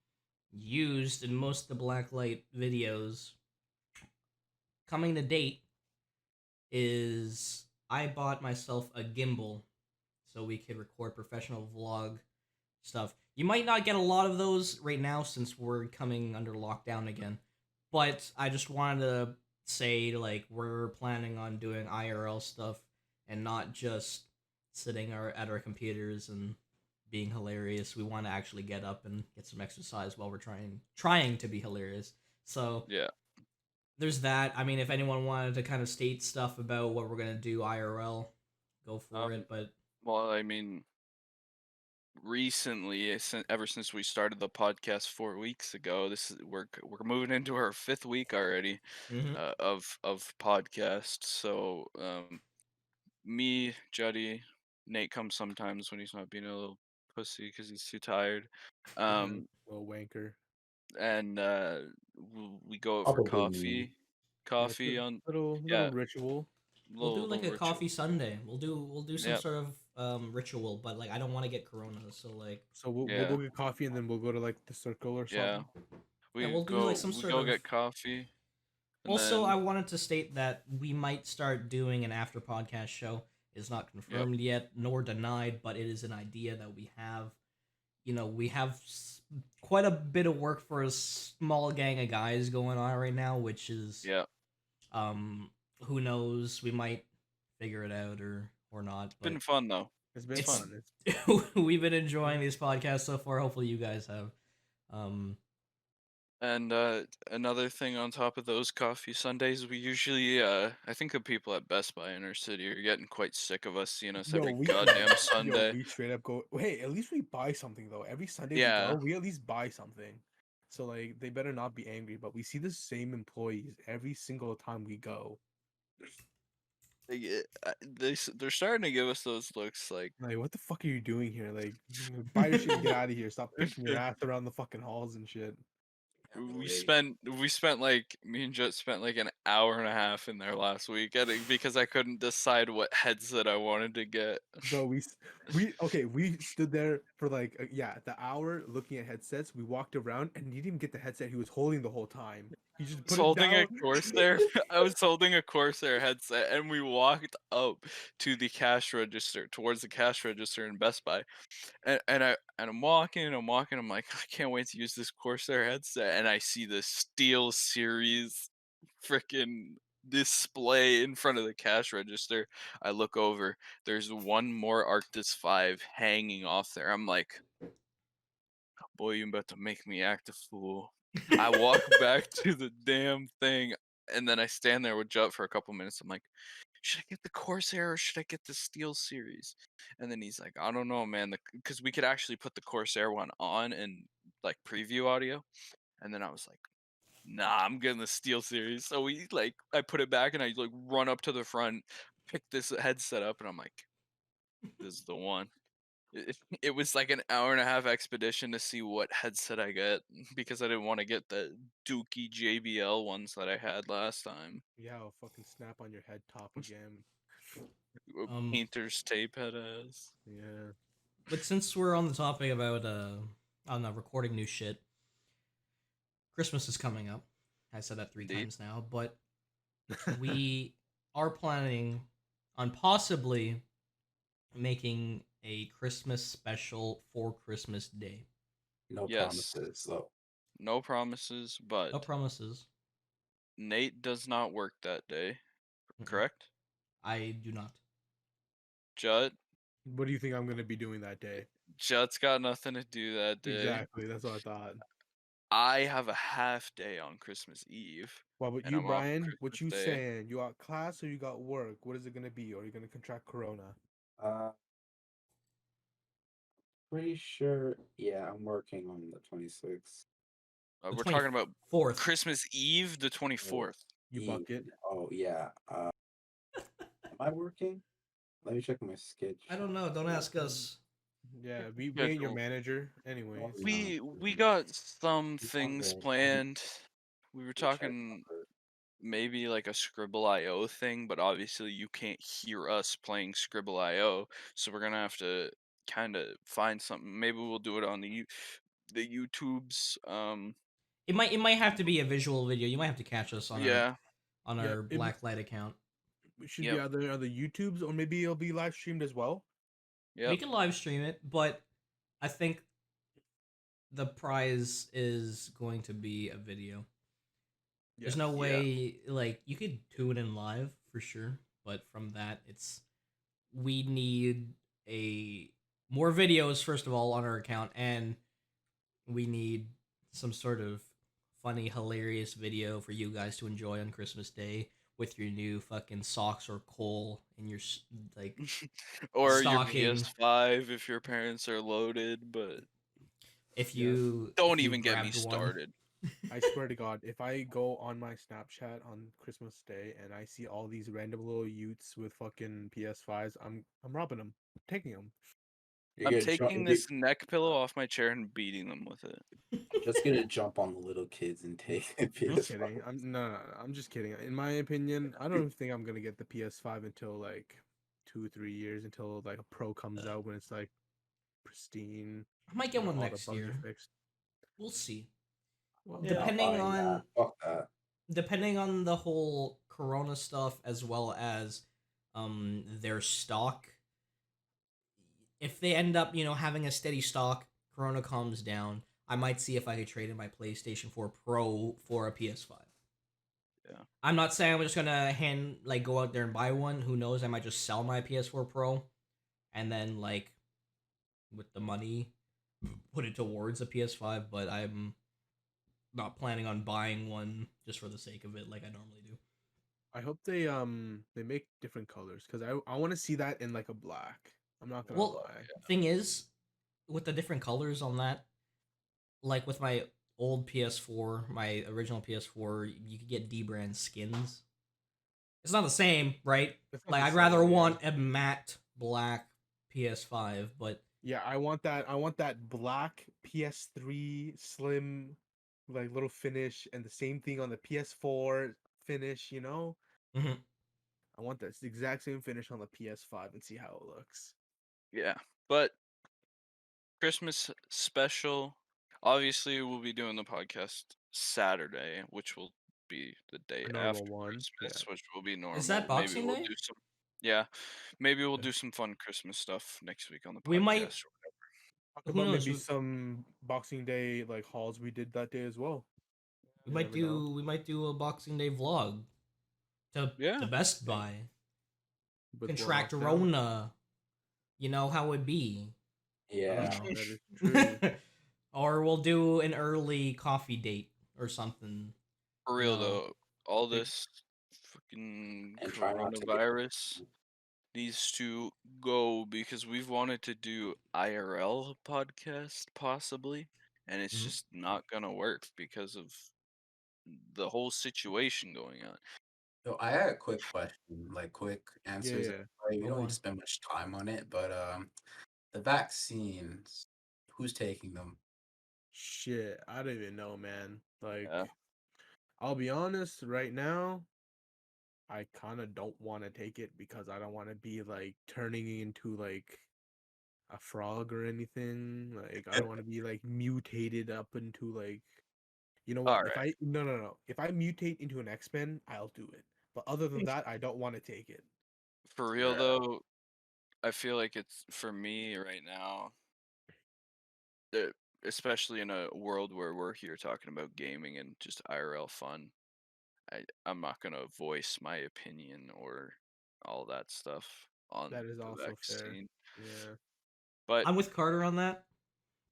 [SPEAKER 2] used in most of the Blacklight videos. Coming to date is I bought myself a gimbal so we could record professional vlog stuff. You might not get a lot of those right now since we're coming under lockdown again, but I just wanted to say like we're planning on doing IRL stuff and not just sitting at our computers and being hilarious. We want to actually get up and get some exercise while we're trying to be hilarious. So
[SPEAKER 3] Yeah.
[SPEAKER 2] there's that. I mean, if anyone wanted to kind of state stuff about what we're gonna do IRL, go for it. But
[SPEAKER 3] Well, I mean, recently, ever since we started the podcast 4 weeks ago, we're moving into our 5th week already
[SPEAKER 2] mhm.
[SPEAKER 3] of podcasts. So me, Jutty, Nate comes sometimes when he's not being a little pussy because he's too tired.
[SPEAKER 1] Little wanker.
[SPEAKER 3] And we go out for
[SPEAKER 5] Probably me.
[SPEAKER 3] coffee.
[SPEAKER 1] Yeah, it's
[SPEAKER 3] Coffee
[SPEAKER 1] a
[SPEAKER 3] on
[SPEAKER 1] little
[SPEAKER 3] yeah,
[SPEAKER 1] ritual.
[SPEAKER 2] We'll do like
[SPEAKER 3] little
[SPEAKER 2] a
[SPEAKER 3] ritual.
[SPEAKER 2] coffee Sunday. We'll do some
[SPEAKER 3] Yep.
[SPEAKER 2] sort of ritual, but like I don't want to get corona, so like
[SPEAKER 1] So we'll
[SPEAKER 3] Yeah.
[SPEAKER 1] go get coffee and then we'll go to like the circle or
[SPEAKER 3] Yeah.
[SPEAKER 1] something.
[SPEAKER 2] yeah,
[SPEAKER 3] We
[SPEAKER 2] we'll do like some
[SPEAKER 3] we
[SPEAKER 2] sort
[SPEAKER 3] go
[SPEAKER 2] of.
[SPEAKER 3] get coffee. And
[SPEAKER 2] Also,
[SPEAKER 3] then
[SPEAKER 2] I wanted to state that we might start doing an after podcast show. It's not confirmed yet nor denied, but it is an idea that we have. We have quite a bit of work for a small gang of guys going on right now, which is
[SPEAKER 3] yeah.
[SPEAKER 2] who knows, we might figure it out or not,
[SPEAKER 3] It's
[SPEAKER 2] but
[SPEAKER 3] been fun though.
[SPEAKER 1] It's been
[SPEAKER 2] It's-
[SPEAKER 1] fun.
[SPEAKER 2] we've been enjoying these podcasts so far. Hopefully you guys have.
[SPEAKER 3] And another thing on top of those coffee Sundays, we usually I think the people at Best Buy in our city are getting quite sick of us seeing us every goddamn Sunday.
[SPEAKER 1] We straight up go. Hey, at least we buy something though. Every Sunday
[SPEAKER 3] Yeah.
[SPEAKER 1] we go, we at least buy something. So like, they better not be angry. But we see the same employees every single time we go.
[SPEAKER 3] They're starting to give us those looks like
[SPEAKER 1] Like, what the fuck are you doing here? Like, buy your shit and get out of here. Stop kicking your ass around the fucking halls and shit.
[SPEAKER 3] we spent like me and Jet spent like an hour and a half in there last week because I couldn't decide what headset I wanted to get.
[SPEAKER 1] Bro, we stood there for like the hour looking at headsets. We walked around and he didn't even get the headset he was holding the whole time. He just
[SPEAKER 3] was
[SPEAKER 1] put it
[SPEAKER 3] holding a
[SPEAKER 1] down.
[SPEAKER 3] Corsair. I was holding a Corsair headset, and we walked up to the cash register, towards the cash register in Best Buy, and I'm walking, and I'm walking. I'm like, I can't wait to use this Corsair headset, and I see the Steel Series, freaking display in front of the cash register. I look over. There's one more Arctis 5 hanging off there. I'm like, boy, you about to make me act a fool. I walk back to the damn thing, and then I stand there with Jut for a couple minutes. I'm like, should I get the Corsair or should I get the Steel Series? And then he's like, I don't know, man, because we could actually put the Corsair one on and like preview audio. And then I was like, nah, I'm getting the Steel Series. So I put it back and I like run up to the front, pick this headset up, and I'm like, this is the one. It was like an hour and a half expedition to see what headset I get because I didn't want to get the Dookie JBL ones that I had last time.
[SPEAKER 1] Yeah, I'll fucking snap on your head top again.
[SPEAKER 3] Painter's tape head ass.
[SPEAKER 1] Yeah.
[SPEAKER 2] But since we're on the topic about I don't know, recording new shit, Christmas is coming up. I said that 3
[SPEAKER 3] Indeed.
[SPEAKER 2] times now, but we are planning on possibly making a Christmas special for Christmas Day.
[SPEAKER 5] No
[SPEAKER 3] Yes.
[SPEAKER 5] promises though.
[SPEAKER 3] No promises, but
[SPEAKER 2] No promises.
[SPEAKER 3] Nate does not work that day,
[SPEAKER 2] Mm-mm.
[SPEAKER 3] correct?
[SPEAKER 2] I do not.
[SPEAKER 3] Jut,
[SPEAKER 1] What do you think I'm gonna be doing that day?
[SPEAKER 3] Jut's got nothing to do that day.
[SPEAKER 1] Exactly. That's what I thought.
[SPEAKER 3] I have a half day on Christmas Eve.
[SPEAKER 1] Well, but
[SPEAKER 3] And
[SPEAKER 1] you,
[SPEAKER 3] I'm off
[SPEAKER 1] Brian, what
[SPEAKER 3] Christmas
[SPEAKER 1] you
[SPEAKER 3] Day.
[SPEAKER 1] saying? You got class or you got work? What is it gonna be? Or are you gonna contract corona?
[SPEAKER 5] Uh, pretty sure. Yeah, I'm working on the 26th.
[SPEAKER 2] The
[SPEAKER 3] We're talking about
[SPEAKER 2] 24th.
[SPEAKER 3] Christmas Eve, the 24th.
[SPEAKER 1] You
[SPEAKER 5] Eve.
[SPEAKER 1] bucket.
[SPEAKER 5] Oh yeah. Am I working? Let me check my schedule.
[SPEAKER 2] I don't know. Don't ask us.
[SPEAKER 1] Yeah, we
[SPEAKER 3] Yeah,
[SPEAKER 1] ain't your
[SPEAKER 3] cool.
[SPEAKER 1] manager, anyways.
[SPEAKER 3] We got some things
[SPEAKER 5] Okay.
[SPEAKER 3] planned. We were
[SPEAKER 5] Let me check
[SPEAKER 3] talking
[SPEAKER 5] my-
[SPEAKER 3] maybe like a Scribble.io thing, but obviously you can't hear us playing Scribble.io, so we're gonna have to kind of find something. Maybe we'll do it on the YouTubes.
[SPEAKER 2] It might have to be a visual video. You might have to catch us on
[SPEAKER 3] Yeah,
[SPEAKER 2] our
[SPEAKER 1] Yeah, it
[SPEAKER 2] Blacklight account.
[SPEAKER 1] should be
[SPEAKER 3] Yep.
[SPEAKER 1] either on the YouTubes or maybe it'll be live streamed as well.
[SPEAKER 3] yep.
[SPEAKER 2] We can live stream it, but I think the prize is going to be a video. There's no
[SPEAKER 1] Yes.
[SPEAKER 2] way like you could do it in live for sure, but from that we need a more videos first of all on our account, and we need some sort of funny hilarious video for you guys to enjoy on Christmas Day with your new fucking socks or coal in your like
[SPEAKER 3] Or
[SPEAKER 2] stocking.
[SPEAKER 3] your PS5 if your parents are loaded, but
[SPEAKER 2] if
[SPEAKER 1] Yeah.
[SPEAKER 2] you
[SPEAKER 3] don't
[SPEAKER 2] if you
[SPEAKER 3] even get me
[SPEAKER 2] grabbed one.
[SPEAKER 3] started.
[SPEAKER 1] I swear to God, if I go on my Snapchat on Christmas Day and I see all these random little youths with fucking PS5s, I'm robbing them, taking them.
[SPEAKER 5] You're
[SPEAKER 3] I'm
[SPEAKER 5] gonna
[SPEAKER 3] taking
[SPEAKER 5] jump,
[SPEAKER 3] this neck pillow off my chair and beating them with it.
[SPEAKER 5] I'm just gonna jump on the little kids and take the
[SPEAKER 1] I'm
[SPEAKER 5] PS5.
[SPEAKER 1] kidding. No. I'm just kidding. In my opinion, I don't think I'm gonna get the PS5 until like 2-3 years until like a Pro comes out when it's like pristine.
[SPEAKER 2] I might get one
[SPEAKER 1] all the
[SPEAKER 2] next
[SPEAKER 1] bugs are
[SPEAKER 2] year.
[SPEAKER 1] fixed.
[SPEAKER 2] We'll see.
[SPEAKER 1] Well,
[SPEAKER 5] Yeah,
[SPEAKER 2] Depending
[SPEAKER 5] fine,
[SPEAKER 2] on-
[SPEAKER 5] nah, fuck that.
[SPEAKER 2] Depending on the whole corona stuff as well as their stock, if they end up having a steady stock, corona calms down, I might see if I could trade in my PlayStation 4 Pro for a PS5.
[SPEAKER 3] Yeah.
[SPEAKER 2] I'm not saying I'm just gonna go out there and buy one. Who knows, I might just sell my PS4 Pro and then with the money put it towards a PS5, but I'm not planning on buying one just for the sake of it like I normally do.
[SPEAKER 1] I hope they make different colors because I want to see that in like a black. I'm not gonna
[SPEAKER 2] Well,
[SPEAKER 1] lie.
[SPEAKER 2] thing is, with the different colors on that, like with my old PS4, my original PS4, you could get D-brand skins. It's not the same, right?
[SPEAKER 1] It's not
[SPEAKER 2] Like
[SPEAKER 1] the
[SPEAKER 2] I'd rather
[SPEAKER 1] same, yeah.
[SPEAKER 2] want a matte black PS5, but
[SPEAKER 1] Yeah, I want that black PS3 slim, like little finish, and the same thing on the PS4 finish.
[SPEAKER 2] Mhm.
[SPEAKER 1] I want that exact same finish on the PS5 and see how it looks.
[SPEAKER 3] Yeah, but Christmas special. Obviously, we'll be doing the podcast Saturday, which will be the day
[SPEAKER 1] A normal
[SPEAKER 3] after
[SPEAKER 1] one. Yeah.
[SPEAKER 3] Christmas, which will be
[SPEAKER 2] Is that
[SPEAKER 3] normal. Maybe
[SPEAKER 2] Boxing
[SPEAKER 3] we'll
[SPEAKER 2] Day?
[SPEAKER 3] do some. Yeah, maybe we'll
[SPEAKER 1] Yeah.
[SPEAKER 3] do some fun Christmas stuff next week on the
[SPEAKER 2] We might.
[SPEAKER 3] podcast.
[SPEAKER 1] Talk
[SPEAKER 2] Who
[SPEAKER 1] about
[SPEAKER 2] knows?
[SPEAKER 1] maybe some Boxing Day like hauls we did that day as well.
[SPEAKER 2] We
[SPEAKER 1] You
[SPEAKER 2] might
[SPEAKER 1] never know.
[SPEAKER 2] do. We might do a Boxing Day vlog to
[SPEAKER 3] Yeah,
[SPEAKER 2] Best
[SPEAKER 1] Yeah.
[SPEAKER 2] Buy.
[SPEAKER 1] With what
[SPEAKER 2] Contract
[SPEAKER 1] lockdown?
[SPEAKER 2] Rona. You know how it be. You
[SPEAKER 5] Yeah.
[SPEAKER 2] know.
[SPEAKER 1] That is true.
[SPEAKER 2] Or we'll do an early coffee date or something.
[SPEAKER 3] for
[SPEAKER 2] You
[SPEAKER 3] real
[SPEAKER 2] know.
[SPEAKER 3] though, all
[SPEAKER 1] Big
[SPEAKER 3] this fucking
[SPEAKER 5] And try not to get.
[SPEAKER 3] coronavirus needs to go because we've wanted to do IRL podcast possibly, and it's
[SPEAKER 2] Mhm.
[SPEAKER 3] just not gonna work because of the whole situation going on.
[SPEAKER 5] So I had a quick question, like quick
[SPEAKER 1] Yeah,
[SPEAKER 5] answers.
[SPEAKER 1] yeah.
[SPEAKER 5] We
[SPEAKER 2] Oh
[SPEAKER 5] don't need to
[SPEAKER 2] boy.
[SPEAKER 5] spend much time on it, but the vaccines, who's taking them?
[SPEAKER 1] Shit, I don't even know, man. Like,
[SPEAKER 3] Yeah.
[SPEAKER 1] I'll be honest, right now, I kind of don't want to take it because I don't want to be like turning into like a frog or anything. Like, I don't want to be like mutated up into like, you know
[SPEAKER 3] All
[SPEAKER 1] what? If
[SPEAKER 3] right.
[SPEAKER 1] I no no no, if I mutate into an X-Men, I'll do it. But other than that, I don't want to take it.
[SPEAKER 3] For real
[SPEAKER 5] Yeah.
[SPEAKER 3] though, I feel like it's for me right now, uh, especially in a world where we're here talking about gaming and just IRL fun. I'm not gonna voice my opinion or all that stuff on
[SPEAKER 1] That is
[SPEAKER 3] the
[SPEAKER 1] also fair.
[SPEAKER 3] vaccine,
[SPEAKER 1] Yeah.
[SPEAKER 3] but
[SPEAKER 2] I'm with Carter on that,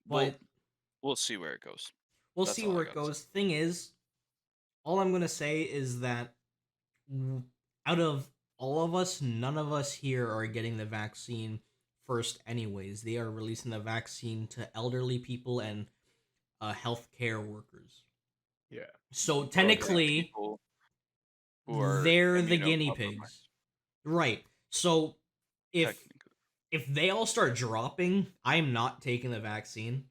[SPEAKER 3] we'll
[SPEAKER 2] but
[SPEAKER 3] we'll see where it goes.
[SPEAKER 2] we'll
[SPEAKER 3] That's
[SPEAKER 2] see
[SPEAKER 3] all I
[SPEAKER 2] where it
[SPEAKER 3] gotta say.
[SPEAKER 2] goes. Thing is, all I'm gonna say is that out of all of us, none of us here are getting the vaccine first. Anyways, they are releasing the vaccine to elderly people and healthcare workers.
[SPEAKER 1] Yeah.
[SPEAKER 2] So
[SPEAKER 3] Or like
[SPEAKER 2] technically,
[SPEAKER 3] people who are
[SPEAKER 2] they're the guinea pigs,
[SPEAKER 3] immunocompromised,
[SPEAKER 2] right? So if
[SPEAKER 3] technically.
[SPEAKER 2] if they all start dropping, I'm not taking the vaccine.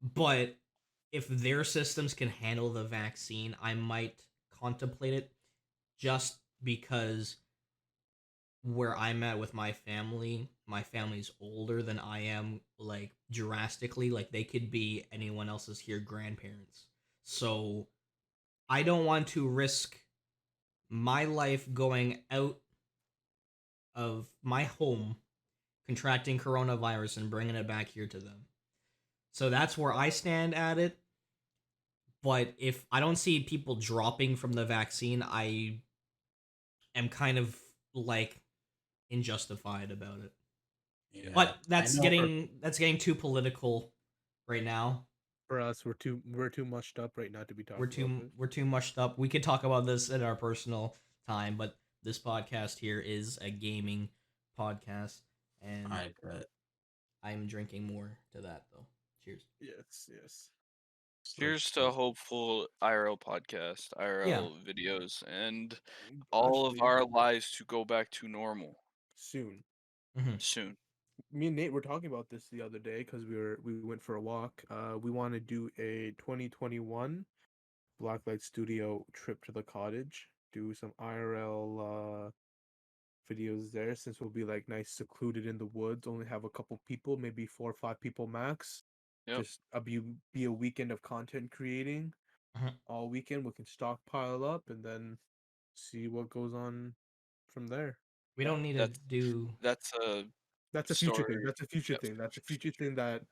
[SPEAKER 2] But if their systems can handle the vaccine, I might contemplate it just because where I'm at with my family's older than I am, like drastically. Like they could be anyone else's here grandparents. So I don't want to risk my life going out of my home, contracting coronavirus, and bringing it back here to them. So that's where I stand at it. But if I don't see people dropping from the vaccine, I am kind of like unjustified about it.
[SPEAKER 5] Yeah.
[SPEAKER 2] But
[SPEAKER 5] I know for
[SPEAKER 2] that's getting too political right now.
[SPEAKER 1] For us, we're too mushed up right now to be talking about this.
[SPEAKER 2] We're too mushed up. We could talk about this at our personal time, but this podcast here is a gaming podcast, and
[SPEAKER 5] I bet.
[SPEAKER 2] I'm drinking more to that though. Cheers.
[SPEAKER 1] Yes, yes.
[SPEAKER 3] Here's to a hopeful IRL podcast,
[SPEAKER 2] Yeah.
[SPEAKER 3] IRL videos, and all of
[SPEAKER 1] Actually,
[SPEAKER 3] our lives to go back to normal
[SPEAKER 1] soon.
[SPEAKER 2] Mm-hmm.
[SPEAKER 3] soon.
[SPEAKER 1] Me and Nate were talking about this the other day because we went for a walk. We want to do a 2021 Blacklight Studio trip to the cottage. Do some IRL videos there since we'll be like nice secluded in the woods. Only have a couple people, maybe 4 or 5 people max.
[SPEAKER 3] Yep.
[SPEAKER 1] Just be a weekend of content creating.
[SPEAKER 2] Mhm.
[SPEAKER 1] All weekend we can stockpile up and then see what goes on from there.
[SPEAKER 2] We don't need to
[SPEAKER 3] That's
[SPEAKER 2] do.
[SPEAKER 3] that's a
[SPEAKER 1] That's a future thing.
[SPEAKER 3] story.
[SPEAKER 1] That's a future
[SPEAKER 3] Yep.
[SPEAKER 1] thing. That's a future thing that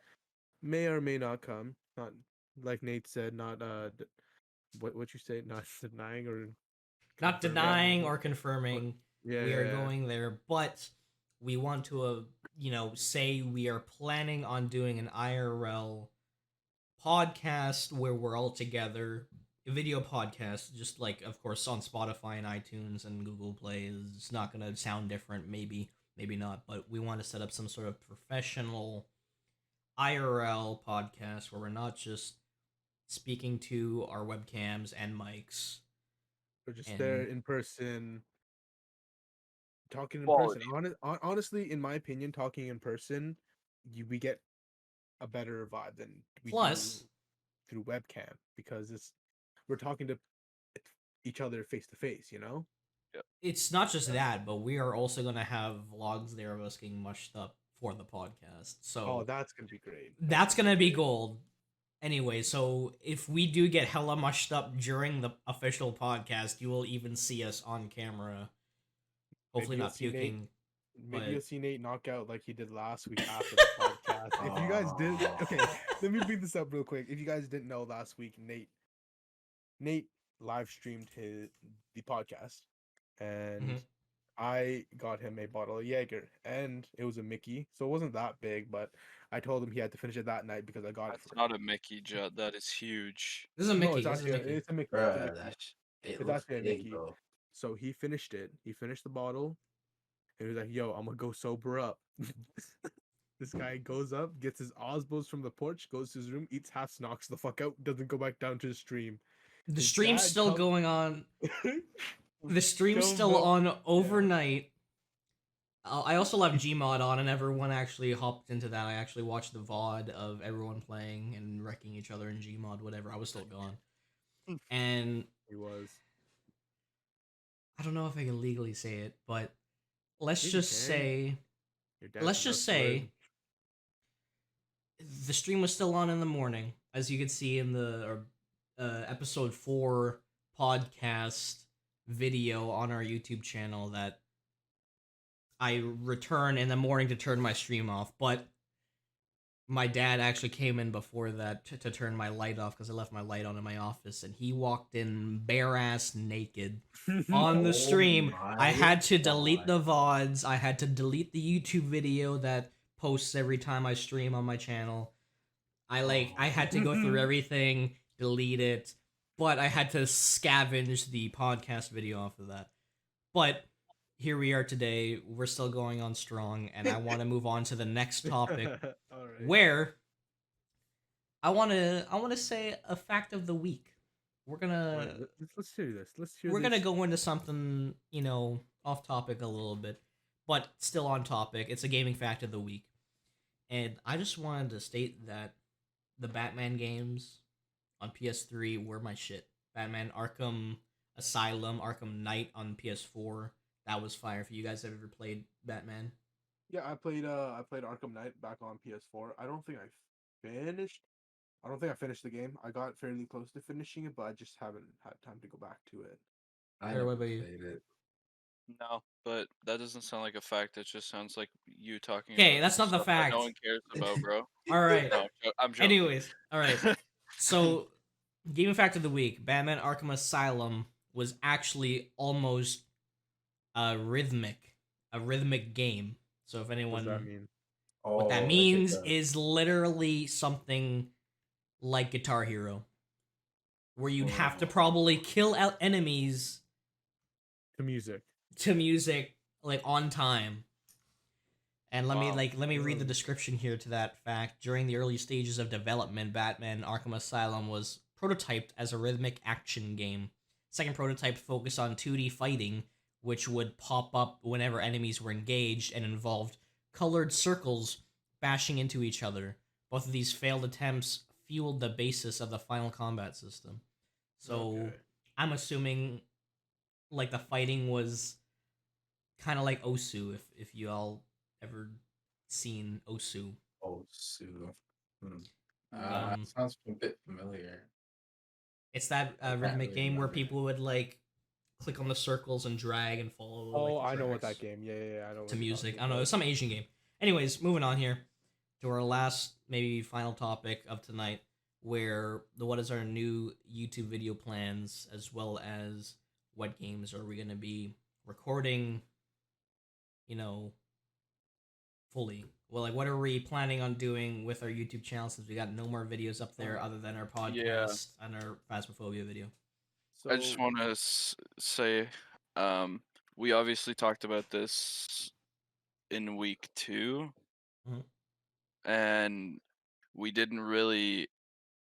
[SPEAKER 1] may or may not come. Not like Nate said, not what you say, not denying or
[SPEAKER 2] Not
[SPEAKER 1] confirming.
[SPEAKER 2] denying or
[SPEAKER 1] But
[SPEAKER 2] confirming
[SPEAKER 1] yeah,
[SPEAKER 2] we are
[SPEAKER 1] yeah,
[SPEAKER 2] going there, but we want to, say we are planning on doing an IRL podcast where we're all together, a video podcast, just like, of course, on Spotify and iTunes and Google Play. It's not going to sound different, maybe not, but we want to set up some sort of professional IRL podcast where we're not just speaking to our webcams and mics
[SPEAKER 1] we're just there
[SPEAKER 2] and
[SPEAKER 1] in person, talking in person.
[SPEAKER 3] Quality.
[SPEAKER 1] Honestly, in my opinion, talking in person, we get a better vibe than we do
[SPEAKER 2] plus
[SPEAKER 1] through webcam because we're talking to each other face to face. You know?
[SPEAKER 3] Yep.
[SPEAKER 2] it's not just that, but we are also gonna have vlogs there of us getting mushed up for the podcast.
[SPEAKER 1] Oh,
[SPEAKER 2] So
[SPEAKER 1] that's gonna be great.
[SPEAKER 2] that's gonna be gold. Anyway, so if we do get hella mushed up during the official podcast, you will even see us on camera. Hopefully
[SPEAKER 1] Maybe you'll
[SPEAKER 2] not
[SPEAKER 1] see Nate.
[SPEAKER 2] puking.
[SPEAKER 1] Maybe you'll
[SPEAKER 2] But
[SPEAKER 1] see Nate knock out like he did last week after the podcast. If you guys did, okay, let me bring this up real quick. If you guys didn't know, last week Nate live streamed the podcast, and
[SPEAKER 2] Mhm.
[SPEAKER 1] I got him a bottle of Jaeger, and it was a Mickey, so it wasn't that big, but I told him he had to finish it that night because I got it
[SPEAKER 3] That's
[SPEAKER 1] for
[SPEAKER 3] not
[SPEAKER 1] him.
[SPEAKER 3] a Mickey, Judd. That is huge.
[SPEAKER 2] This is a
[SPEAKER 1] No,
[SPEAKER 2] Mickey.
[SPEAKER 1] it's
[SPEAKER 2] This is a
[SPEAKER 1] actually
[SPEAKER 2] Mickey.
[SPEAKER 1] it's a Mickey. It's a
[SPEAKER 5] Bruh,
[SPEAKER 1] Mickey.
[SPEAKER 5] it
[SPEAKER 1] It's
[SPEAKER 5] looks
[SPEAKER 1] actually a
[SPEAKER 5] big
[SPEAKER 1] Mickey.
[SPEAKER 5] though.
[SPEAKER 1] So he finished it. He finished the bottle, and he was like, "Yo, I'm gonna go sober up." This guy goes up, gets his Osbos from the porch, goes to his room, eats half, knocks the fuck out, doesn't go back down to the stream.
[SPEAKER 2] The
[SPEAKER 1] His
[SPEAKER 2] stream's
[SPEAKER 1] dad
[SPEAKER 2] still
[SPEAKER 1] comes.
[SPEAKER 2] going on. The stream's
[SPEAKER 1] Don't
[SPEAKER 2] still
[SPEAKER 1] vote.
[SPEAKER 2] on overnight. I also left Gmod on, and everyone actually hopped into that. I actually watched the VOD of everyone playing and wrecking each other in Gmod, whatever. I was still gone. And
[SPEAKER 1] He was.
[SPEAKER 2] I don't know if I can legally say it, but let's
[SPEAKER 1] Yeah, you
[SPEAKER 2] just
[SPEAKER 1] can.
[SPEAKER 2] say,
[SPEAKER 1] Your dad
[SPEAKER 2] let's
[SPEAKER 1] can
[SPEAKER 2] just
[SPEAKER 1] wrestle
[SPEAKER 2] say,
[SPEAKER 1] it.
[SPEAKER 2] the stream was still on in the morning, as you could see in the episode 4 podcast video on our YouTube channel that I return in the morning to turn my stream off, but my dad actually came in before that to turn my light off because I left my light on in my office, and he walked in bare ass naked on the
[SPEAKER 5] Oh
[SPEAKER 2] stream. I
[SPEAKER 5] my
[SPEAKER 2] had to delete
[SPEAKER 5] God.
[SPEAKER 2] the VODs. I had to delete the YouTube video that posts every time I stream on my channel. I had to go through everything, delete it, but I had to scavenge the podcast video off of that. But here we are today. We're still going on strong, and I want to move on to the next topic
[SPEAKER 1] All right.
[SPEAKER 2] where I want to say a fact of the week. We're
[SPEAKER 1] All
[SPEAKER 2] gonna
[SPEAKER 1] right, let's hear this. Let's hear.
[SPEAKER 2] we're gonna
[SPEAKER 1] this.
[SPEAKER 2] go into something, off topic a little bit, but still on topic. It's a gaming fact of the week. And I just wanted to state that the Batman games on PS3 were my shit. Batman Arkham Asylum, Arkham Knight on PS4. That was fire. If you guys have ever played Batman.
[SPEAKER 1] Yeah, I played Arkham Knight back on PS4. I don't think I finished the game. I got fairly close to finishing it, but I just haven't had time to go back to it.
[SPEAKER 5] I
[SPEAKER 2] Sarah, what
[SPEAKER 5] never
[SPEAKER 2] about you?
[SPEAKER 5] played it.
[SPEAKER 3] No, but that doesn't sound like a fact. It just sounds like you talking
[SPEAKER 2] Okay,
[SPEAKER 3] about
[SPEAKER 2] that's not the
[SPEAKER 3] stuff that no
[SPEAKER 2] fact.
[SPEAKER 3] one cares about, bro.
[SPEAKER 2] All right.
[SPEAKER 3] No, I'm joking.
[SPEAKER 2] Anyways, all right. So, gaming fact of the week: Batman Arkham Asylum was actually almost a rhythmic game. So if
[SPEAKER 1] What does
[SPEAKER 2] anyone,
[SPEAKER 1] that mean?
[SPEAKER 2] what that
[SPEAKER 5] Oh,
[SPEAKER 2] means is literally something like Guitar Hero, where you'd have to probably kill out enemies
[SPEAKER 1] To music.
[SPEAKER 2] to music like on time. And let
[SPEAKER 3] Wow.
[SPEAKER 2] me read the description here to that fact. During the early stages of development, Batman Arkham Asylum was prototyped as a rhythmic action game. Second prototype focused on 2D fighting, which would pop up whenever enemies were engaged and involved colored circles bashing into each other. Both of these failed attempts fueled the basis of the final combat system. So
[SPEAKER 1] Okay.
[SPEAKER 2] I'm assuming like the fighting was kind of like Osu, if you all ever seen Osu.
[SPEAKER 5] Oh, Sue.
[SPEAKER 2] Um,
[SPEAKER 5] Sounds a bit familiar.
[SPEAKER 2] It's that
[SPEAKER 5] I can't
[SPEAKER 2] rhythmic
[SPEAKER 5] really
[SPEAKER 2] game where
[SPEAKER 5] remember.
[SPEAKER 2] people would like click on the circles and drag and follow.
[SPEAKER 1] Oh,
[SPEAKER 2] like, the
[SPEAKER 1] I know what
[SPEAKER 2] tracks
[SPEAKER 1] that game. Yeah, I know.
[SPEAKER 2] to
[SPEAKER 1] what you're
[SPEAKER 2] music.
[SPEAKER 1] talking
[SPEAKER 2] I don't know,
[SPEAKER 1] about.
[SPEAKER 2] it's some Asian game. Anyways, moving on here to our last, maybe final topic of tonight, where what is our new YouTube video plans, as well as what games are we gonna be recording, fully. Well, like, what are we planning on doing with our YouTube channel since we got no more videos up there other than our podcast and our Phasmophobia video?
[SPEAKER 3] I just
[SPEAKER 1] So
[SPEAKER 3] want to say, we obviously talked about this in week 2,
[SPEAKER 2] Mhm.
[SPEAKER 3] and we didn't really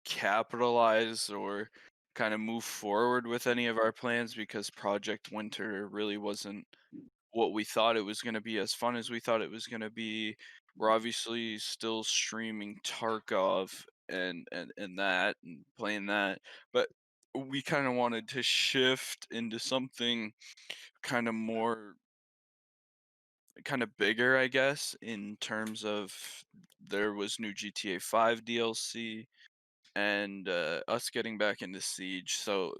[SPEAKER 3] capitalize or kind of move forward with any of our plans because Project Winter really wasn't what we thought it was going to be, as fun as we thought it was going to be. We're obviously still streaming Tarkov and that and playing that, but we kind of wanted to shift into something kind of more kind of bigger, I guess, in terms of there was new GTA 5 DLC and us getting back into Siege. So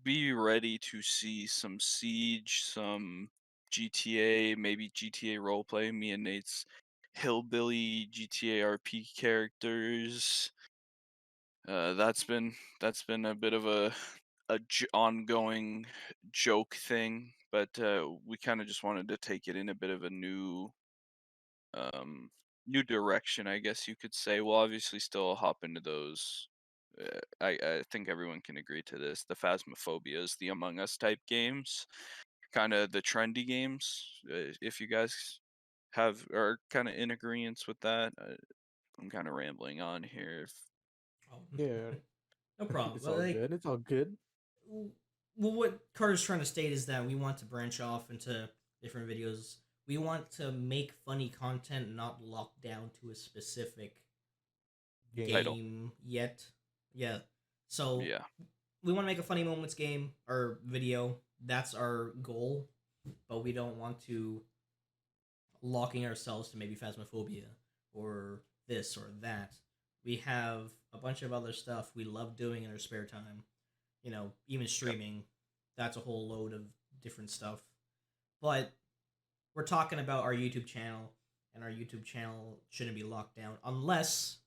[SPEAKER 3] be ready to see some Siege, some GTA, maybe GTA roleplay. Me and Nate's hillbilly GTA RP characters. That's been a bit of a ongoing joke thing, but we kind of just wanted to take it in a bit of a um new direction, I guess you could say. We'll obviously still hop into those. I think everyone can agree to this. The Phasmophobias, the Among Us type games, kind of the trendy games. If you guys are kind of in agreement with that, I'm kind of rambling on here.
[SPEAKER 2] Oh,
[SPEAKER 1] Yeah,
[SPEAKER 2] no problem.
[SPEAKER 1] it's
[SPEAKER 2] But
[SPEAKER 1] all
[SPEAKER 2] like,
[SPEAKER 1] good. It's all good.
[SPEAKER 2] well, what Carter's trying to state is that we want to branch off into different videos. We want to make funny content, not locked down to a specific
[SPEAKER 1] Game.
[SPEAKER 3] Title.
[SPEAKER 2] game yet. Yeah. So
[SPEAKER 3] Yeah.
[SPEAKER 2] we want to make a funny moments game or video. That's our goal, but we don't want to locking ourselves to maybe Phasmophobia or this or that. We have a bunch of other stuff we love doing in our spare time. You know, even
[SPEAKER 3] Yep.
[SPEAKER 2] streaming. That's a whole load of different stuff. But we're talking about our YouTube channel, and our YouTube channel shouldn't be locked down unless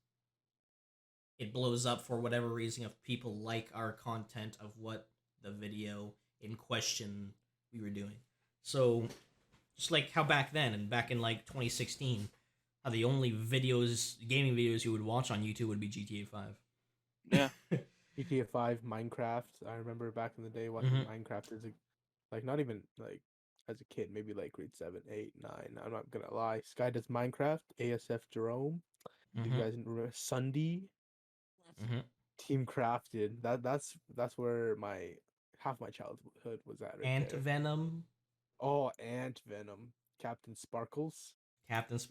[SPEAKER 2] it blows up for whatever reason if people like our content of what the video in question we were doing. So just like how back then and back in like 2016, how the only gaming videos you would watch on YouTube would be GTA 5.
[SPEAKER 3] Yeah.
[SPEAKER 1] GTA 5, Minecraft. I remember back in the day watching
[SPEAKER 2] Mhm.
[SPEAKER 1] Minecraft as a, like, not even like as a kid, maybe like grade 7, 8, 9. I'm not gonna lie. Sky does Minecraft, ASF Jerome. Do you
[SPEAKER 2] Mhm.
[SPEAKER 1] guys remember Sunday?
[SPEAKER 2] Mhm.
[SPEAKER 1] Team Crafted. That's where my half my childhood was at right
[SPEAKER 2] Ant
[SPEAKER 1] there.
[SPEAKER 2] Venom,
[SPEAKER 1] Oh, Ant Venom, Captain Sparkles.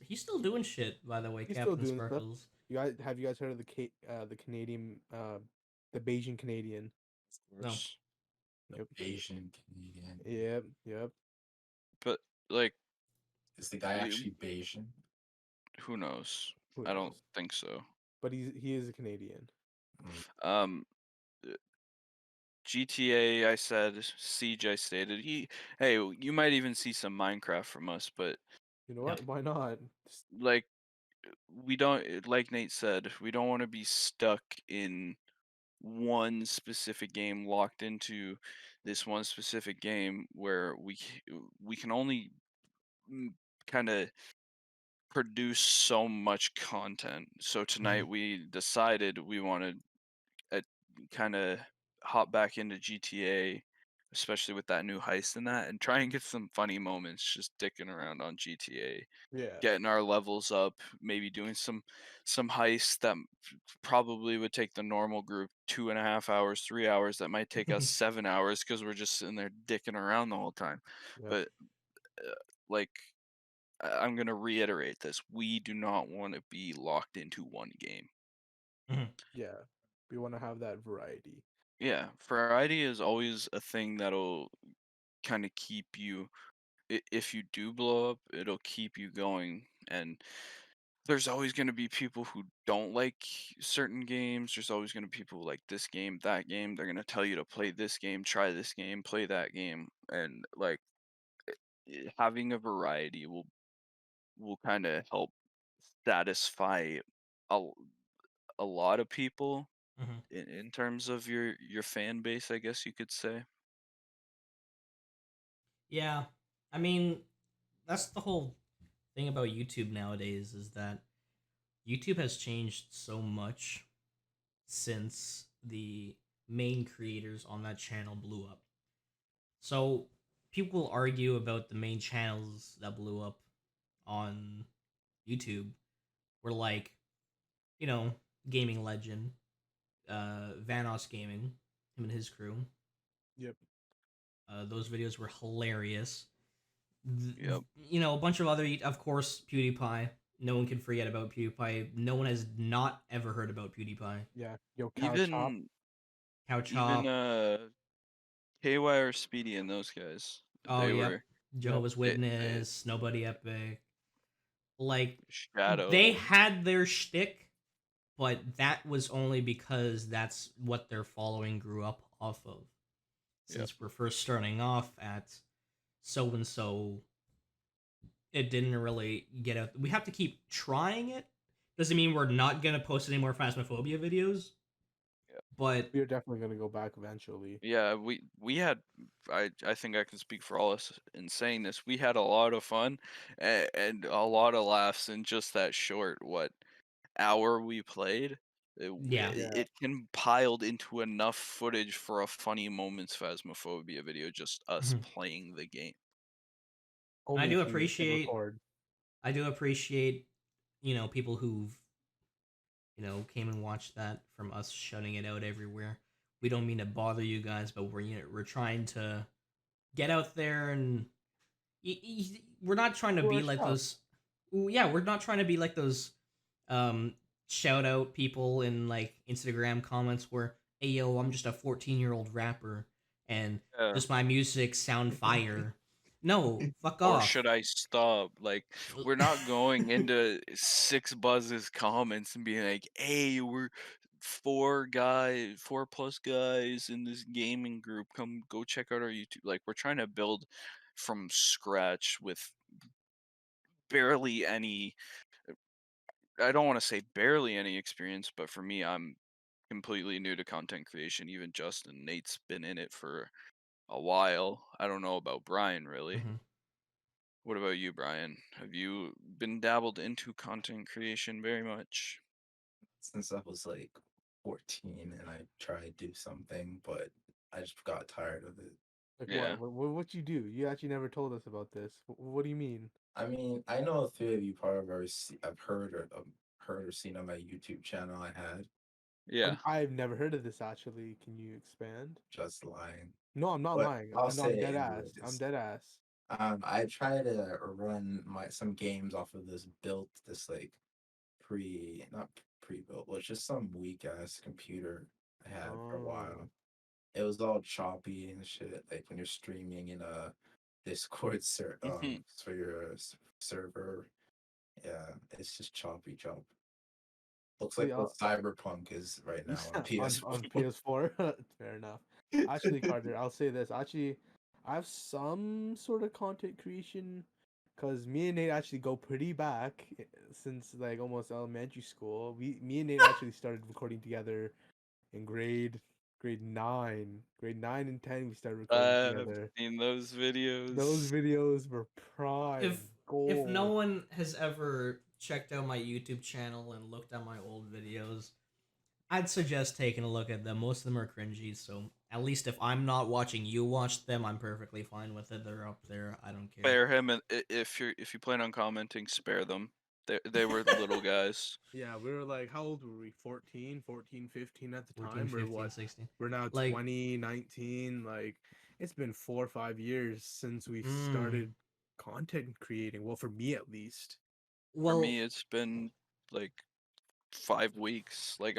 [SPEAKER 2] He's still doing shit, by the way.
[SPEAKER 1] He's still
[SPEAKER 2] Captain
[SPEAKER 1] doing stuff.
[SPEAKER 2] Sparkles.
[SPEAKER 1] You guys heard of the Canadian the Bayesian Canadian?
[SPEAKER 3] Of
[SPEAKER 2] No.
[SPEAKER 3] course.
[SPEAKER 5] The
[SPEAKER 1] Yep.
[SPEAKER 5] Asian Canadian.
[SPEAKER 1] Yep.
[SPEAKER 3] But like,
[SPEAKER 5] Is the guy
[SPEAKER 3] y-
[SPEAKER 5] actually Bayesian?
[SPEAKER 3] who knows?
[SPEAKER 1] Who
[SPEAKER 3] I don't
[SPEAKER 1] knows?
[SPEAKER 3] think so.
[SPEAKER 1] But he is a Canadian.
[SPEAKER 3] Um, GTA, I said. Siege, I stated. Hey, you might even see some Minecraft from us, but
[SPEAKER 1] You know
[SPEAKER 2] Yep.
[SPEAKER 1] what? Why not?
[SPEAKER 3] like, we don't, like Nate said, we don't want to be stuck in one specific game, locked into this one specific game where we can only kind of produce so much content. So tonight we decided we wanted to kind of hop back into GTA, especially with that new heist in that, and try and get some funny moments just dicking around on GTA,
[SPEAKER 1] Yeah.
[SPEAKER 3] getting our levels up, maybe doing some heists that probably would take the normal group 2.5 hours, 3 hours. That might take us 7 hours because we're just sitting there dicking around the whole time.
[SPEAKER 1] Yep.
[SPEAKER 3] But like, I'm gonna reiterate this: we do not want to be locked into one game.
[SPEAKER 1] Yeah. We want to have that variety.
[SPEAKER 3] Yeah, variety is always a thing that'll kind of keep you. If you do blow up, it'll keep you going. And there's always going to be people who don't like certain games. There's always going to be people who like this game, that game. They're going to tell you to play this game, try this game, play that game, and like having a variety will kind of help satisfy a, a lot of people
[SPEAKER 2] Mhm.
[SPEAKER 3] in terms of your fan base, I guess you could say.
[SPEAKER 2] Yeah, I mean, that's the whole thing about YouTube nowadays is that YouTube has changed so much since the main creators on that channel blew up. So people argue about the main channels that blew up on YouTube were like, you know, Gaming Legend, Vanos Gaming, him and his crew.
[SPEAKER 1] Yep.
[SPEAKER 2] Those videos were hilarious.
[SPEAKER 3] Yep.
[SPEAKER 2] You know, a bunch of other, of course, PewDiePie. No one can forget about PewDiePie. No one has not ever heard about PewDiePie.
[SPEAKER 1] Yeah. Yo, Cow Chop.
[SPEAKER 3] Even
[SPEAKER 2] Cow
[SPEAKER 3] even
[SPEAKER 2] Chop.
[SPEAKER 3] KY or Speedy and those guys,
[SPEAKER 2] Oh,
[SPEAKER 3] they
[SPEAKER 2] yep.
[SPEAKER 3] were
[SPEAKER 1] Yep.
[SPEAKER 2] Jehovah's
[SPEAKER 3] It
[SPEAKER 2] Witness, Nobody Epic. Like they
[SPEAKER 3] Shadow.
[SPEAKER 2] had their shtick, but that was only because that's what their following grew up off of.
[SPEAKER 3] Yep.
[SPEAKER 2] Since we're first starting off at so and so, it didn't really get out. We have to keep trying it. Doesn't mean we're not gonna post any more Phasmophobia videos, but
[SPEAKER 1] We're definitely gonna go back eventually.
[SPEAKER 3] Yeah, we had I think I can speak for all us in saying this. We had a lot of fun and a lot of laughs in just that short hour we played.
[SPEAKER 2] yeah.
[SPEAKER 1] Yeah.
[SPEAKER 3] It compiled into enough footage for a funny moments Phasmophobia video, just us
[SPEAKER 2] Mhm.
[SPEAKER 3] playing the game.
[SPEAKER 2] I
[SPEAKER 1] Only
[SPEAKER 2] do
[SPEAKER 1] if we hit
[SPEAKER 2] appreciate
[SPEAKER 1] record.
[SPEAKER 2] I do appreciate, people who've, came and watched that from us shutting it out everywhere. We don't mean to bother you guys, but we're trying to get out there and we're not trying to
[SPEAKER 1] Do
[SPEAKER 2] be
[SPEAKER 1] our
[SPEAKER 2] like
[SPEAKER 1] stuff.
[SPEAKER 2] those. Yeah, we're not trying to be like those um shout out people in like Instagram comments where, hey yo, I'm just a 14-year-old rapper and
[SPEAKER 3] Yeah.
[SPEAKER 2] just my music sound fire. No, fuck
[SPEAKER 3] Or
[SPEAKER 2] off.
[SPEAKER 3] should I stop? Like, we're not going into Six Buzz's comments and being like, "Hey, we're four plus guys in this gaming group. Come go check out our YouTube." Like, we're trying to build from scratch with barely any. I don't want to say barely any experience, but for me, I'm completely new to content creation. Even Justin, Nate's been in it for a while. I don't know about Brian really.
[SPEAKER 2] Mhm.
[SPEAKER 3] What about you, Brian? Have you been dabbled into content creation very much?
[SPEAKER 5] Since I was like 14 and I tried to do something, but I just got tired of it.
[SPEAKER 1] Like
[SPEAKER 3] Yeah.
[SPEAKER 1] what you do? You actually never told us about this. What do you mean?
[SPEAKER 5] I mean, I know a few of you probably already I've heard or seen on my YouTube channel I had.
[SPEAKER 3] Yeah.
[SPEAKER 1] I've never heard of this actually. Can you expand?
[SPEAKER 5] Just lying.
[SPEAKER 1] No, I'm not
[SPEAKER 5] But
[SPEAKER 1] lying.
[SPEAKER 5] I'll
[SPEAKER 1] No,
[SPEAKER 5] say
[SPEAKER 1] I'm
[SPEAKER 5] it
[SPEAKER 1] dead ass. I'm
[SPEAKER 5] anyways.
[SPEAKER 1] dead ass.
[SPEAKER 5] I try to run some games off of this like not pre-built, but just some weak ass computer I had for a
[SPEAKER 1] Oh.
[SPEAKER 5] while. It was all choppy and shit. Like when you're streaming in a Discord for your server, yeah, it's just chop. Looks
[SPEAKER 1] See,
[SPEAKER 5] like what Cyberpunk is right now on
[SPEAKER 1] on
[SPEAKER 5] PS4.
[SPEAKER 1] PS4. Fair enough. Actually, Carter, I'll say this. Actually, I have some sort of content creation because me and Nate actually go pretty back since like almost elementary school. Me and Nate actually started recording together in grade 9 and 10. We started recording
[SPEAKER 3] I've
[SPEAKER 1] together.
[SPEAKER 3] seen those
[SPEAKER 1] Those
[SPEAKER 3] videos.
[SPEAKER 1] videos were
[SPEAKER 2] If
[SPEAKER 1] prime
[SPEAKER 2] if no
[SPEAKER 1] gold.
[SPEAKER 2] one has ever checked out my YouTube channel and looked at my old videos, I'd suggest taking a look at them. Most of them are cringy, so at least if I'm not watching you watch them, I'm perfectly fine with it. They're up there. I don't care.
[SPEAKER 3] Spare him, and if you plan on commenting, spare them. They were little guys.
[SPEAKER 1] Yeah, we were like, how old were we? 14, 15 at the
[SPEAKER 2] 14,
[SPEAKER 1] time? We're
[SPEAKER 2] 15,
[SPEAKER 1] what?
[SPEAKER 2] 16.
[SPEAKER 1] We're now
[SPEAKER 2] Like,
[SPEAKER 1] 20, 19. Like, it's been 4 or 5 years since we've
[SPEAKER 2] mm,
[SPEAKER 1] started content creating. Well, for me at least.
[SPEAKER 3] For
[SPEAKER 2] well,
[SPEAKER 3] me, it's been like 5 weeks. Like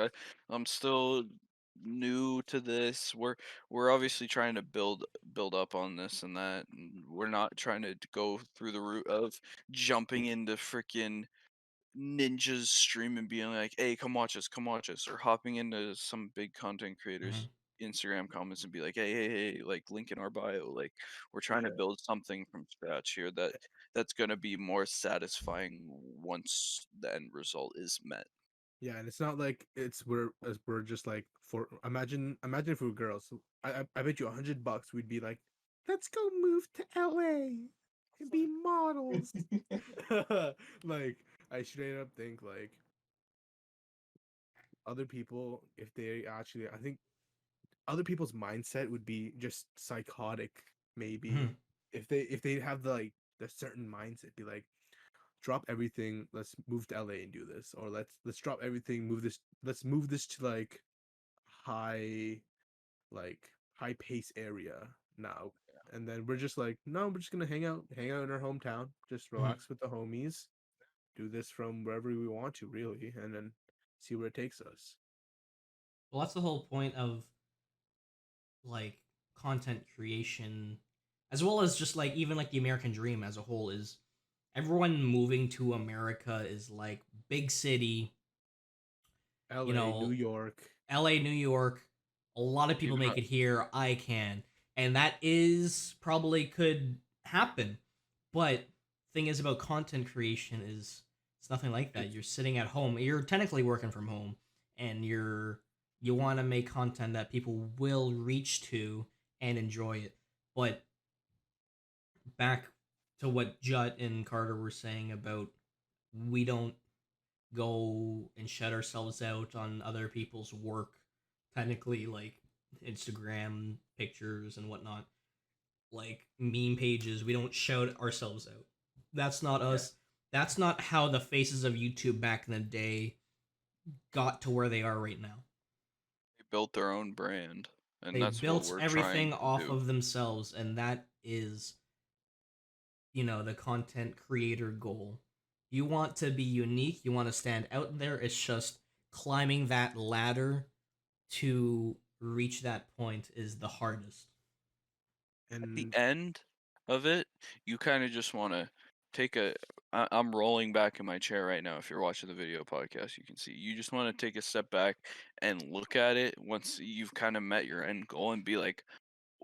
[SPEAKER 3] I'm still new to this. We're obviously trying to build up on this and that. And we're not trying to go through the route of jumping into freaking ninjas stream and being like, "Hey, come watch us," or hopping into some big content creators.
[SPEAKER 2] mhm.
[SPEAKER 3] Instagram comments and be like, hey, like link in our bio. Like we're trying to
[SPEAKER 5] Yeah.
[SPEAKER 3] build something from scratch here that's gonna be more satisfying once the end result is met.
[SPEAKER 1] Yeah, and it's not like we're just like for imagine if we were girls. So I bet you $100 we'd be like, let's go move to LA and be models. Like I straight up think like other people if they actually I think other people's mindset would be just psychotic maybe
[SPEAKER 2] Mhm.
[SPEAKER 1] if they have the like the certain mindset be like drop everything, let's move to LA and do this, or let's drop everything, let's move this to high like high pace area now. And then we're just like, no, we're just gonna hang out in our hometown, just
[SPEAKER 2] Mhm.
[SPEAKER 1] relax with the homies, do this from wherever we want to really, and then see where it takes us.
[SPEAKER 2] Well, that's the whole point of like content creation as well as just like even like the American dream as a whole is everyone moving to America is like big city, you
[SPEAKER 1] L.A., New
[SPEAKER 2] know,
[SPEAKER 1] York.
[SPEAKER 2] LA, New York. A lot of
[SPEAKER 3] You
[SPEAKER 2] people make
[SPEAKER 3] got
[SPEAKER 2] it here. I can. And that is probably could happen. But thing is about content creation is it's nothing like that.
[SPEAKER 1] It's
[SPEAKER 2] You're sitting at home. You're technically working from home and you want to make content that people will reach to and enjoy it. But back to what Jut and Carter were saying about we don't go and shut ourselves out on other people's work, technically like Instagram pictures and whatnot, like meme pages. We don't shout ourselves out. That's not
[SPEAKER 3] yeah.
[SPEAKER 2] us. That's not how the faces of YouTube back in the day got to where they are right now.
[SPEAKER 3] They built their own brand, and
[SPEAKER 2] They
[SPEAKER 3] that's what
[SPEAKER 2] built
[SPEAKER 3] we're trying
[SPEAKER 2] everything
[SPEAKER 3] to
[SPEAKER 2] off
[SPEAKER 3] do.
[SPEAKER 2] of themselves, and that is, the content creator goal. You want to be unique, you want to stand out there. It's just climbing that ladder to reach that point is the hardest.
[SPEAKER 3] At the
[SPEAKER 1] and
[SPEAKER 3] end of it, you kind of just want to take a. I'm rolling back in my chair right now. If you're watching the video podcast, you can see. You just want to take a step back and look at it once you've kind of met your end goal and be like,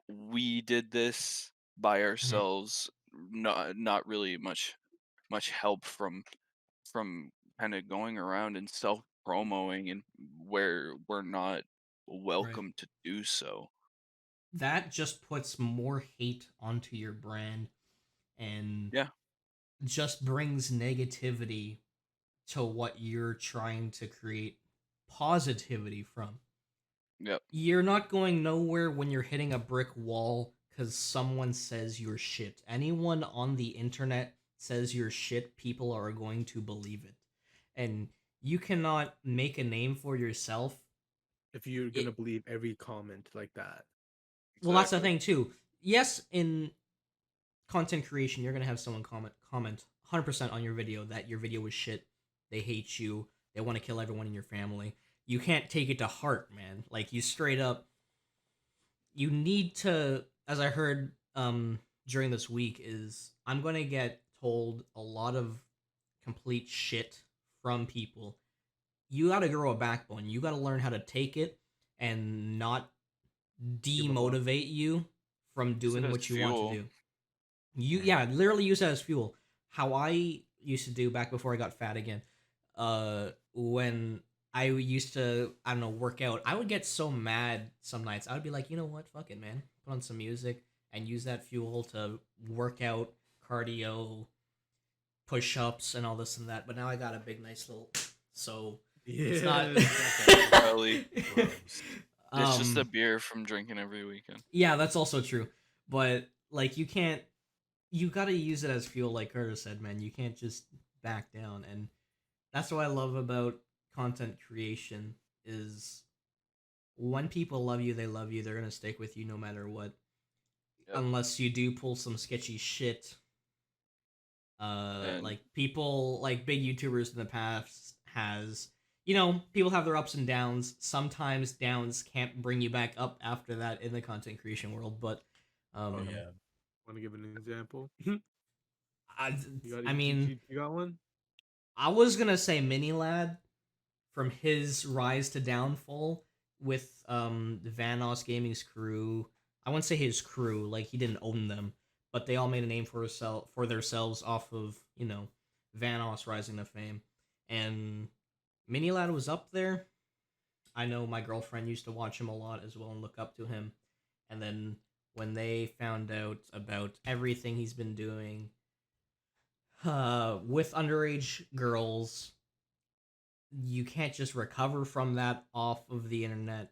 [SPEAKER 3] we did this by
[SPEAKER 2] Mhm.
[SPEAKER 3] ourselves. Not really much help from kind of going around and self promoting and where we're not
[SPEAKER 2] Right.
[SPEAKER 3] welcome to do so.
[SPEAKER 2] That just puts more hate onto your brand and
[SPEAKER 3] Yeah.
[SPEAKER 2] just brings negativity to what you're trying to create positivity from.
[SPEAKER 3] Yep.
[SPEAKER 2] You're not going nowhere when you're hitting a brick wall because someone says you're shit. Anyone on the internet says you're shit, people are going to believe it. And you cannot make a name for yourself.
[SPEAKER 1] if you're gonna
[SPEAKER 2] It,
[SPEAKER 1] believe every comment like that.
[SPEAKER 2] well, that's the
[SPEAKER 3] Exactly.
[SPEAKER 2] thing too. Yes, in content creation, you're gonna have someone comment 100% on your video that your video was shit. They hate you. They want to kill everyone in your family. You can't take it to heart, man. Like you straight up you need to, as I heard during this week, is I'm gonna get told a lot of complete shit from people. You gotta grow a backbone. You gotta learn how to take it and not
[SPEAKER 1] Give a fuck.
[SPEAKER 2] demotivate you from
[SPEAKER 3] Use it
[SPEAKER 2] doing
[SPEAKER 3] as
[SPEAKER 2] what you want to
[SPEAKER 3] fuel.
[SPEAKER 2] do. You
[SPEAKER 5] Mm.
[SPEAKER 2] yeah, literally use that as fuel. How I used to do back before I got fat again. When I used to, I don't know, work out, I would get so mad some nights. I would be like, you know what, fuck it, man. Put on some music and use that fuel to work out, cardio, push ups, and all this and that. But now I got a big, nice little, so it's not.
[SPEAKER 1] Yeah, stop that.
[SPEAKER 3] Belly.
[SPEAKER 5] Gross.
[SPEAKER 3] It's just the
[SPEAKER 2] um,
[SPEAKER 3] beer from drinking every weekend.
[SPEAKER 2] yeah, that's also true. But like, you can't. You gotta use it as fuel, like Curtis said, man. You can't just back down, and that's what I love about content creation is when people love you, they love you. They're gonna stick with you no matter what,
[SPEAKER 3] Yep.
[SPEAKER 2] unless you do pull some sketchy shit.
[SPEAKER 3] And
[SPEAKER 2] Like people, like big YouTubers in the past has, people have their ups and downs. Sometimes downs can't bring you back up after that in the content creation world, but
[SPEAKER 5] Oh
[SPEAKER 2] um,
[SPEAKER 5] yeah.
[SPEAKER 1] Want to give an example? you
[SPEAKER 2] I,
[SPEAKER 1] got
[SPEAKER 2] I
[SPEAKER 1] you,
[SPEAKER 2] mean,
[SPEAKER 1] you got one?
[SPEAKER 2] I was gonna say Mini Lad from his rise to downfall with Vanos Gaming's crew. I wouldn't say his crew, like he didn't own them, but they all made a name for themselves off of, Vanos rising to fame. And Mini Lad was up there. I know my girlfriend used to watch him a lot as well and look up to him. And then when they found out about everything he's been doing with underage girls, you can't just recover from that off of the internet.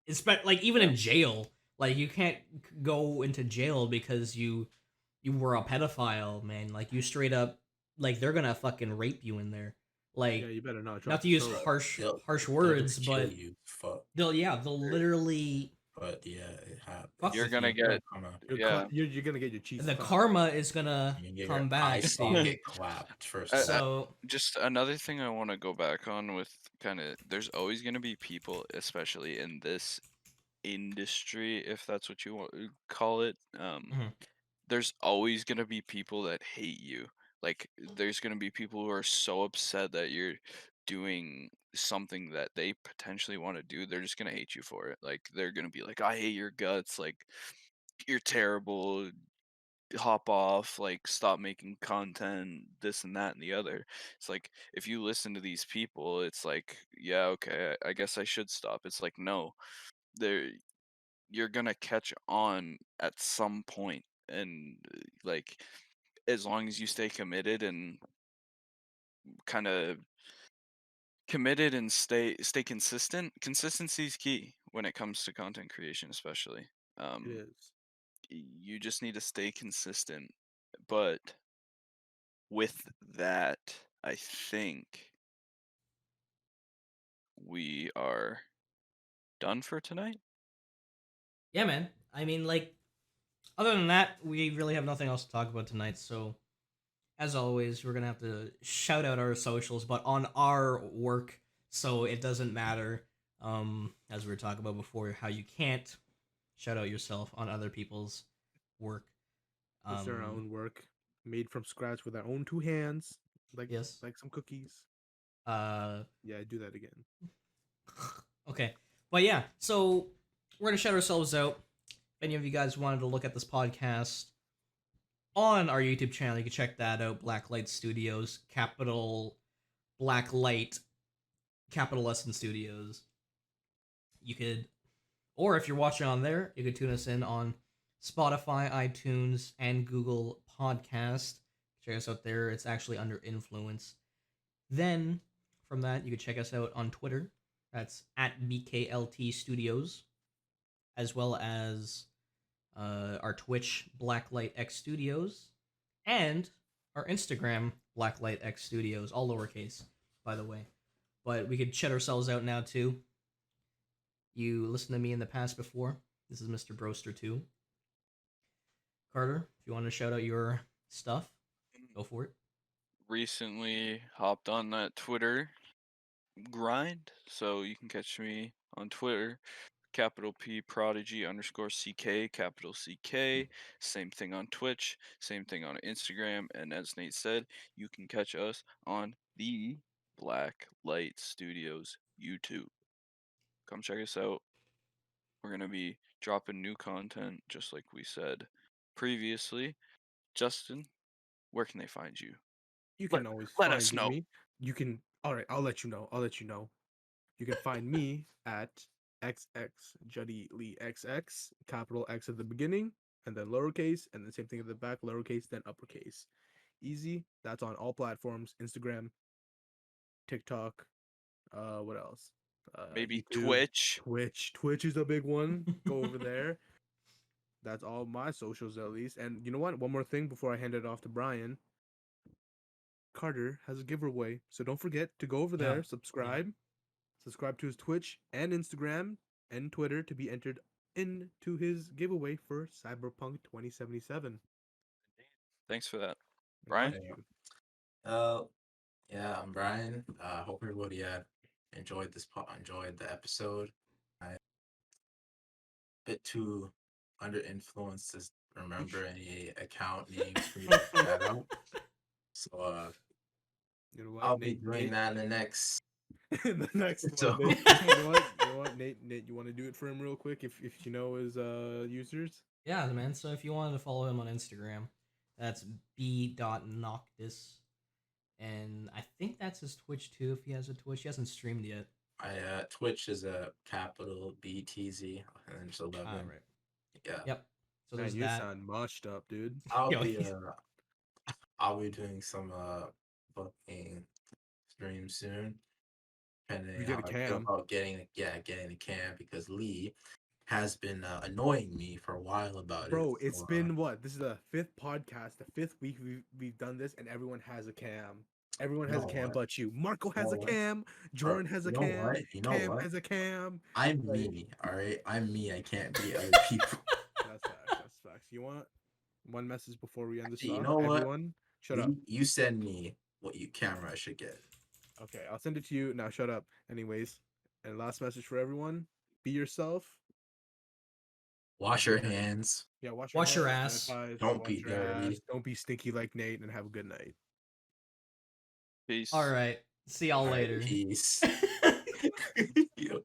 [SPEAKER 2] It's like even
[SPEAKER 3] yeah,
[SPEAKER 2] in jail, like you can't go into jail because you were a pedophile, man. Like you straight up, like they're gonna fucking rape you in there.
[SPEAKER 1] Yeah,
[SPEAKER 2] Like
[SPEAKER 1] you better not
[SPEAKER 2] not
[SPEAKER 1] drop
[SPEAKER 2] to
[SPEAKER 1] the
[SPEAKER 2] use
[SPEAKER 1] soap.
[SPEAKER 5] But
[SPEAKER 2] harsh
[SPEAKER 5] they'll
[SPEAKER 2] words,
[SPEAKER 5] just kill
[SPEAKER 2] but
[SPEAKER 5] you. Fuck.
[SPEAKER 2] they'll literally
[SPEAKER 5] But yeah, it
[SPEAKER 2] fuck
[SPEAKER 3] you're
[SPEAKER 5] happens.
[SPEAKER 2] with
[SPEAKER 3] gonna
[SPEAKER 2] you.
[SPEAKER 3] get
[SPEAKER 5] Karma.
[SPEAKER 1] You're gonna get your cheeks
[SPEAKER 2] The
[SPEAKER 1] clapped.
[SPEAKER 2] karma is gonna
[SPEAKER 5] You get your
[SPEAKER 2] come back to you.
[SPEAKER 5] get clapped first
[SPEAKER 3] I,
[SPEAKER 5] of
[SPEAKER 3] I,
[SPEAKER 5] all.
[SPEAKER 2] So
[SPEAKER 3] just another thing I want to go back on with kind of. There's always gonna be people, especially in this industry, if that's what you want to call it,
[SPEAKER 2] Mhm.
[SPEAKER 3] there's always gonna be people that hate you. Like there's gonna be people who are so upset that you're doing something that they potentially want to do. They're just gonna hate you for it. Like they're gonna be like, I hate your guts, like you're terrible, hop off, like stop making content, this and that and the other. It's like if you listen to these people, it's like, yeah, okay, I guess I should stop. It's like no, they're you're gonna catch on at some point, and like as long as you stay committed and kind of committed and stay consistent. Consistency is key when it comes to content creation, especially.
[SPEAKER 1] It
[SPEAKER 3] um
[SPEAKER 1] is.
[SPEAKER 3] you just need to stay consistent, but with that, I think we are done for tonight.
[SPEAKER 2] Yeah, man. I mean, like, other than that, we really have nothing else to talk about tonight. So, as always, we're gonna have to shout out our socials, but on our work, so it doesn't matter. As we were talking about before, how you can't shout out yourself on other people's work.
[SPEAKER 1] It's our
[SPEAKER 2] Um,
[SPEAKER 1] own work, made from scratch with our own two hands, like
[SPEAKER 2] yes.
[SPEAKER 1] like some cookies.
[SPEAKER 2] Uh,
[SPEAKER 1] Yeah, I do that again.
[SPEAKER 2] okay, but yeah, so we're gonna shout ourselves out. If any of you guys wanted to look at this podcast on our YouTube channel, you can check that out. Blacklight Studios, capital Blacklight, capital S in Studios. You could, or if you're watching on there, you could tune us in on Spotify, iTunes, and Google Podcast. Check us out there. It's actually under Influence. Then from that, you can check us out on Twitter. That's at BKLT Studios, as well as our Twitch, Blacklight X Studios, and our Instagram, Blacklight X Studios, all lowercase, by the way. But we could shut ourselves out now too. You listened to me in the past before. This is Mr. Broster 2. Carter, if you want to shout out your stuff, go for it.
[SPEAKER 3] Recently hopped on that Twitter grind, so you can catch me on Twitter, capital P Prodigy underscore CK, capital CK. Same thing on Twitch, same thing on Instagram, and as Nate said, you can catch us on the Black Light Studios YouTube. Come check us out. We're gonna be dropping new content, just like we said previously. Justin, where can they find you?
[SPEAKER 1] You
[SPEAKER 3] Let
[SPEAKER 1] can always
[SPEAKER 3] let us
[SPEAKER 1] find
[SPEAKER 3] know.
[SPEAKER 1] me. You can. All right, I'll let you know. I'll let you know. You can find me at XX Jutty Lee XX, capital X at the beginning, and then lowercase, and the same thing at the back, lowercase, then uppercase. Easy. That's on all platforms: Instagram, TikTok. What else?
[SPEAKER 3] Maybe
[SPEAKER 1] YouTube,
[SPEAKER 3] Twitch.
[SPEAKER 1] Twitch. Twitch is a big one. Go over there. That's all my socials at least. And you know what? One more thing before I hand it off to Bryan. Carter has a giveaway, so don't forget to go over
[SPEAKER 2] Yeah.
[SPEAKER 1] there, subscribe to his Twitch and Instagram and Twitter to be entered into his giveaway for Cyberpunk 2077.
[SPEAKER 3] Thanks for that.
[SPEAKER 1] Got
[SPEAKER 3] Brian?
[SPEAKER 5] Yeah.
[SPEAKER 1] you.
[SPEAKER 5] Yeah, I'm Brian. Hope everybody enjoyed the episode. I'm a bit too under influence to remember any account names for me to shout out. So
[SPEAKER 1] You know what,
[SPEAKER 5] I'll be doing that in the next.
[SPEAKER 1] in the next
[SPEAKER 5] So-
[SPEAKER 1] one, Nate, you know what? You know what, Nate, you want to do it for him real quick if you know his users?
[SPEAKER 2] Yeah, man. So if you wanted to follow him on Instagram, that's b.noctis. And I think that's his Twitch too, if he has a Twitch. He hasn't streamed yet.
[SPEAKER 5] My Twitch is a capital BTZ and then just 11.
[SPEAKER 2] Ah, right.
[SPEAKER 5] Yeah.
[SPEAKER 2] Yep. So
[SPEAKER 1] Man,
[SPEAKER 2] there's
[SPEAKER 1] you
[SPEAKER 2] that.
[SPEAKER 1] sound mushed up, dude.
[SPEAKER 5] I'll
[SPEAKER 2] Yo,
[SPEAKER 5] be doing some fucking stream soon. Depending
[SPEAKER 1] You
[SPEAKER 5] how
[SPEAKER 1] get a
[SPEAKER 5] I feel
[SPEAKER 1] cam.
[SPEAKER 5] about getting a cam because Lee has been annoying me for a while about
[SPEAKER 1] Bro,
[SPEAKER 5] it.
[SPEAKER 1] it's
[SPEAKER 5] So,
[SPEAKER 1] been what? This is the fifth podcast, the fifth week we've done this, and everyone has a cam. Everyone has a
[SPEAKER 5] know
[SPEAKER 1] cam
[SPEAKER 5] what?
[SPEAKER 1] but you. Marco
[SPEAKER 5] You
[SPEAKER 1] has
[SPEAKER 5] know
[SPEAKER 1] a
[SPEAKER 5] what?
[SPEAKER 1] cam. Jordan has a
[SPEAKER 5] you know
[SPEAKER 1] cam.
[SPEAKER 5] what? You know
[SPEAKER 1] Cam
[SPEAKER 5] what?
[SPEAKER 1] has a cam.
[SPEAKER 5] I'm
[SPEAKER 1] Like,
[SPEAKER 5] me, all right. I'm me. I can't be other people.
[SPEAKER 1] That's facts. That's facts. You want one message before we end this
[SPEAKER 5] Actually, you
[SPEAKER 1] off?
[SPEAKER 5] know what?
[SPEAKER 1] Everyone, shut up.
[SPEAKER 5] Lee, you send me what camera I should get.
[SPEAKER 1] Okay, I'll send it to you. Now shut up. Anyways, and last message for everyone: be yourself.
[SPEAKER 5] Wash your hands.
[SPEAKER 1] Yeah,
[SPEAKER 2] Wash your
[SPEAKER 1] hands,
[SPEAKER 2] ass.
[SPEAKER 1] sanitize,
[SPEAKER 5] Don't
[SPEAKER 1] wash
[SPEAKER 5] be
[SPEAKER 1] your ass,
[SPEAKER 5] dirty.
[SPEAKER 1] don't be stinky like Nate, and have a good night.
[SPEAKER 3] Peace.
[SPEAKER 2] All right. See y'all
[SPEAKER 5] All right,
[SPEAKER 2] later.
[SPEAKER 5] peace. Yo.